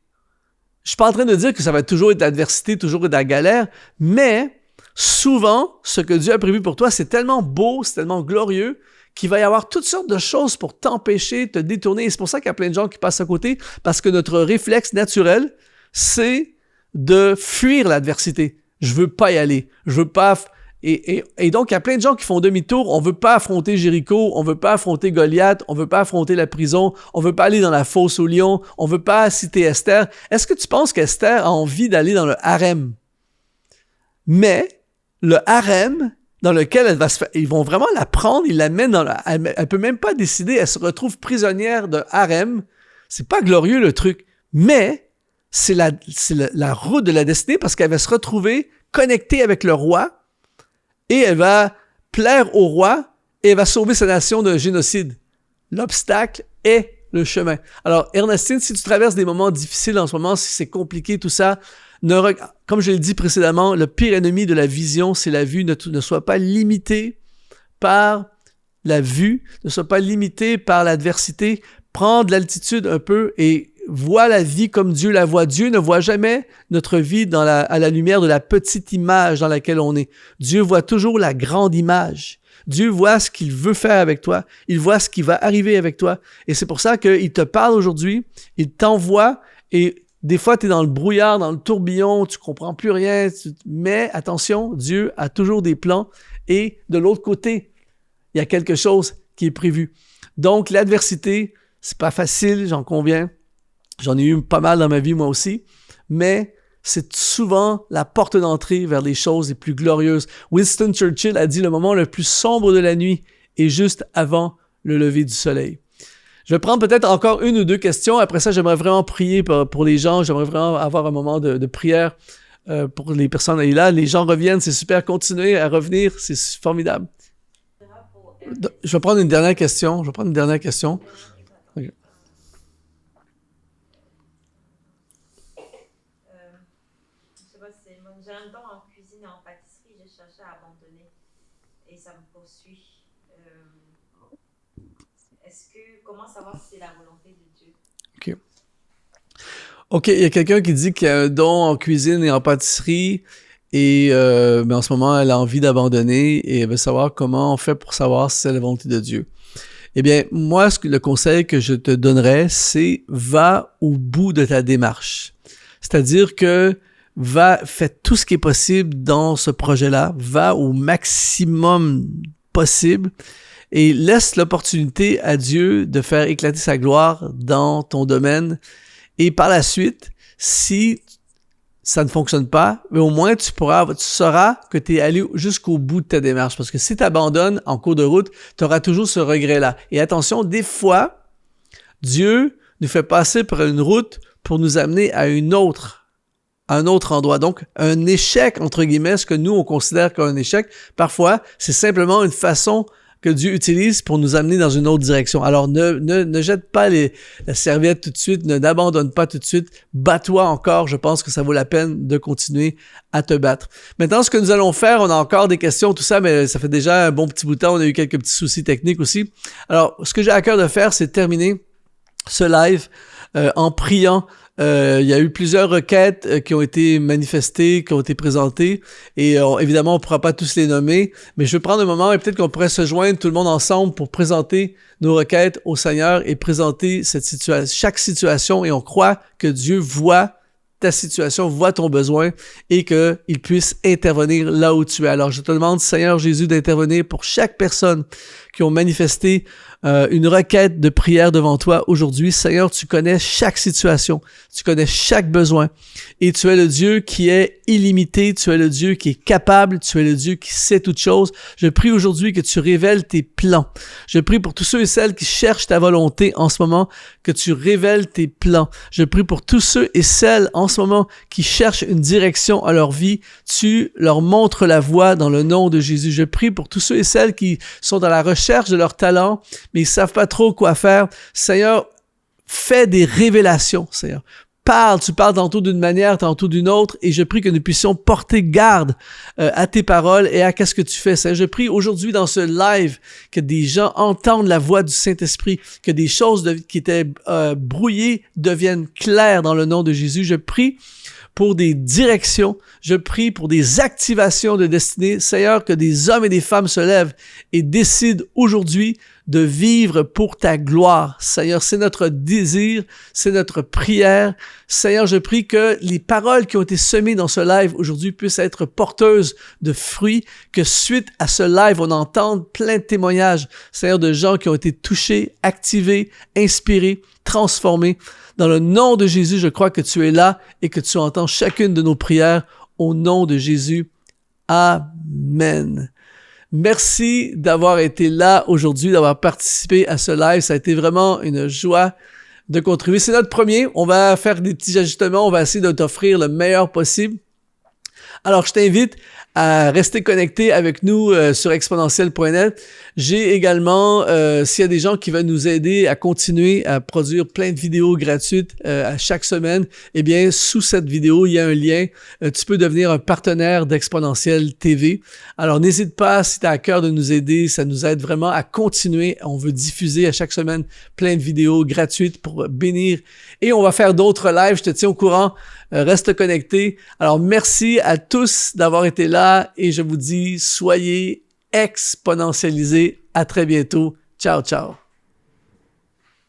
Je suis pas en train de dire que ça va toujours être l'adversité, toujours être la galère, mais souvent, ce que Dieu a prévu pour toi, c'est tellement beau, c'est tellement glorieux, qu'il va y avoir toutes sortes de choses pour t'empêcher, te détourner. Et c'est pour ça qu'il y a plein de gens qui passent à côté, parce que notre réflexe naturel, c'est de fuir l'adversité. Je veux pas y aller. Je veux pas... Et donc, il y a plein de gens qui font demi-tour. On veut pas affronter Jéricho, on veut pas affronter Goliath, on veut pas affronter la prison, on veut pas aller dans la fosse au lion, on veut pas citer Esther. Est-ce que tu penses qu'Esther a envie d'aller dans le harem? Mais le harem dans lequel elle va se faire, ils vont vraiment la prendre, ils l'amènent elle peut même pas décider, elle se retrouve prisonnière de harem. C'est pas glorieux le truc, mais c'est la route de la destinée parce qu'elle va se retrouver connectée avec le roi. Et elle va plaire au roi et elle va sauver sa nation d'un génocide. L'obstacle est le chemin. Alors, Ernestine, si tu traverses des moments difficiles en ce moment, si c'est compliqué, tout ça, comme je l'ai dit précédemment, le pire ennemi de la vision, c'est la vue. Ne sois pas limité par la vue, ne sois pas limité par l'adversité. Prends de l'altitude un peu et vois la vie comme Dieu la voit. Dieu ne voit jamais notre vie à la lumière de la petite image dans laquelle on est. Dieu voit toujours la grande image. Dieu voit ce qu'il veut faire avec toi. Il voit ce qui va arriver avec toi. Et c'est pour ça qu'il te parle aujourd'hui, il t'envoie et des fois, tu es dans le brouillard, dans le tourbillon, tu comprends plus rien. Mais attention, Dieu a toujours des plans et de l'autre côté, il y a quelque chose qui est prévu. Donc, l'adversité, c'est pas facile, j'en conviens. J'en ai eu pas mal dans ma vie, moi aussi, mais c'est souvent la porte d'entrée vers les choses les plus glorieuses. Winston Churchill a dit le moment le plus sombre de la nuit est juste avant le lever du soleil. Je vais prendre peut-être encore une ou deux questions. Après ça, j'aimerais vraiment prier pour les gens. J'aimerais vraiment avoir un moment de prière pour les personnes là. Les gens reviennent, c'est super. Continuez à revenir, c'est formidable. Je vais prendre une dernière question. Okay. J'ai un don en cuisine et en pâtisserie, j'ai cherché à abandonner et ça me poursuit. Est-ce comment savoir si c'est la volonté de Dieu? OK. OK, il y a quelqu'un qui dit qu'il y a un don en cuisine et en pâtisserie et mais en ce moment, elle a envie d'abandonner et elle veut savoir comment on fait pour savoir si c'est la volonté de Dieu. Eh bien, moi, le conseil que je te donnerais, c'est va au bout de ta démarche. C'est-à-dire que fais tout ce qui est possible dans ce projet-là, va au maximum possible et laisse l'opportunité à Dieu de faire éclater sa gloire dans ton domaine. Et par la suite, si ça ne fonctionne pas, mais au moins tu sauras que tu es allé jusqu'au bout de ta démarche. Parce que si tu abandonnes en cours de route, tu auras toujours ce regret-là. Et attention, des fois, Dieu nous fait passer par une route pour nous amener à un autre endroit. Donc, un échec, entre guillemets, ce que nous, on considère comme un échec, parfois, c'est simplement une façon que Dieu utilise pour nous amener dans une autre direction. Alors, ne jette pas la serviette tout de suite, n'abandonne pas tout de suite, bats-toi encore, je pense que ça vaut la peine de continuer à te battre. Maintenant, ce que nous allons faire, on a encore des questions, tout ça, mais ça fait déjà un bon petit bout de temps, on a eu quelques petits soucis techniques aussi. Alors, ce que j'ai à cœur de faire, c'est terminer ce live en priant. Il y a eu plusieurs requêtes qui ont été manifestées, qui ont été présentées et évidemment, on ne pourra pas tous les nommer, mais je vais prendre un moment et peut-être qu'on pourrait se joindre tout le monde ensemble pour présenter nos requêtes au Seigneur et présenter chaque situation et on croit que Dieu voit ta situation, voit ton besoin et qu'il puisse intervenir là où tu es. Alors, je te demande, Seigneur Jésus, d'intervenir pour chaque personne qui ont manifesté une requête de prière devant toi aujourd'hui. Seigneur, tu connais chaque situation, tu connais chaque besoin et tu es le Dieu qui est illimité, tu es le Dieu qui est capable, tu es le Dieu qui sait toutes choses. Je prie aujourd'hui que tu révèles tes plans. Je prie pour tous ceux et celles qui cherchent ta volonté en ce moment, que tu révèles tes plans. Je prie pour tous ceux et celles en ce moment qui cherchent une direction à leur vie. Tu leur montres la voie dans le nom de Jésus. Je prie pour tous ceux et celles qui sont dans la recherche de leur talent, mais ils ne savent pas trop quoi faire. Seigneur, fais des révélations, Seigneur. Tu parles tantôt d'une manière, tantôt d'une autre, et je prie que nous puissions porter garde à tes paroles et à qu'est-ce que tu fais. Seigneur, je prie aujourd'hui dans ce live que des gens entendent la voix du Saint-Esprit, que des choses qui étaient brouillées deviennent claires dans le nom de Jésus. Je prie pour des directions, je prie pour des activations de destinée. Seigneur, que des hommes et des femmes se lèvent et décident aujourd'hui de vivre pour ta gloire. Seigneur, c'est notre désir, c'est notre prière. Seigneur, je prie que les paroles qui ont été semées dans ce live aujourd'hui puissent être porteuses de fruits, que suite à ce live, on entende plein de témoignages, Seigneur, de gens qui ont été touchés, activés, inspirés, transformés. Dans le nom de Jésus, je crois que tu es là et que tu entends chacune de nos prières au nom de Jésus. Amen. Merci d'avoir été là aujourd'hui, d'avoir participé à ce live. Ça a été vraiment une joie de contribuer. C'est notre premier. On va faire des petits ajustements. On va essayer de t'offrir le meilleur possible. Alors, je t'invite à rester connecté avec nous sur exponentiel.net. J'ai également, s'il y a des gens qui veulent nous aider à continuer à produire plein de vidéos gratuites à chaque semaine, eh bien, sous cette vidéo, il y a un lien. Tu peux devenir un partenaire d'Exponentiel TV. Alors, n'hésite pas, si tu as à cœur de nous aider, ça nous aide vraiment à continuer. On veut diffuser à chaque semaine plein de vidéos gratuites pour bénir. Et on va faire d'autres lives, je te tiens au courant. Reste connecté. Alors, merci à tous d'avoir été là et je vous dis, soyez exponentialisés. À très bientôt. Ciao, ciao.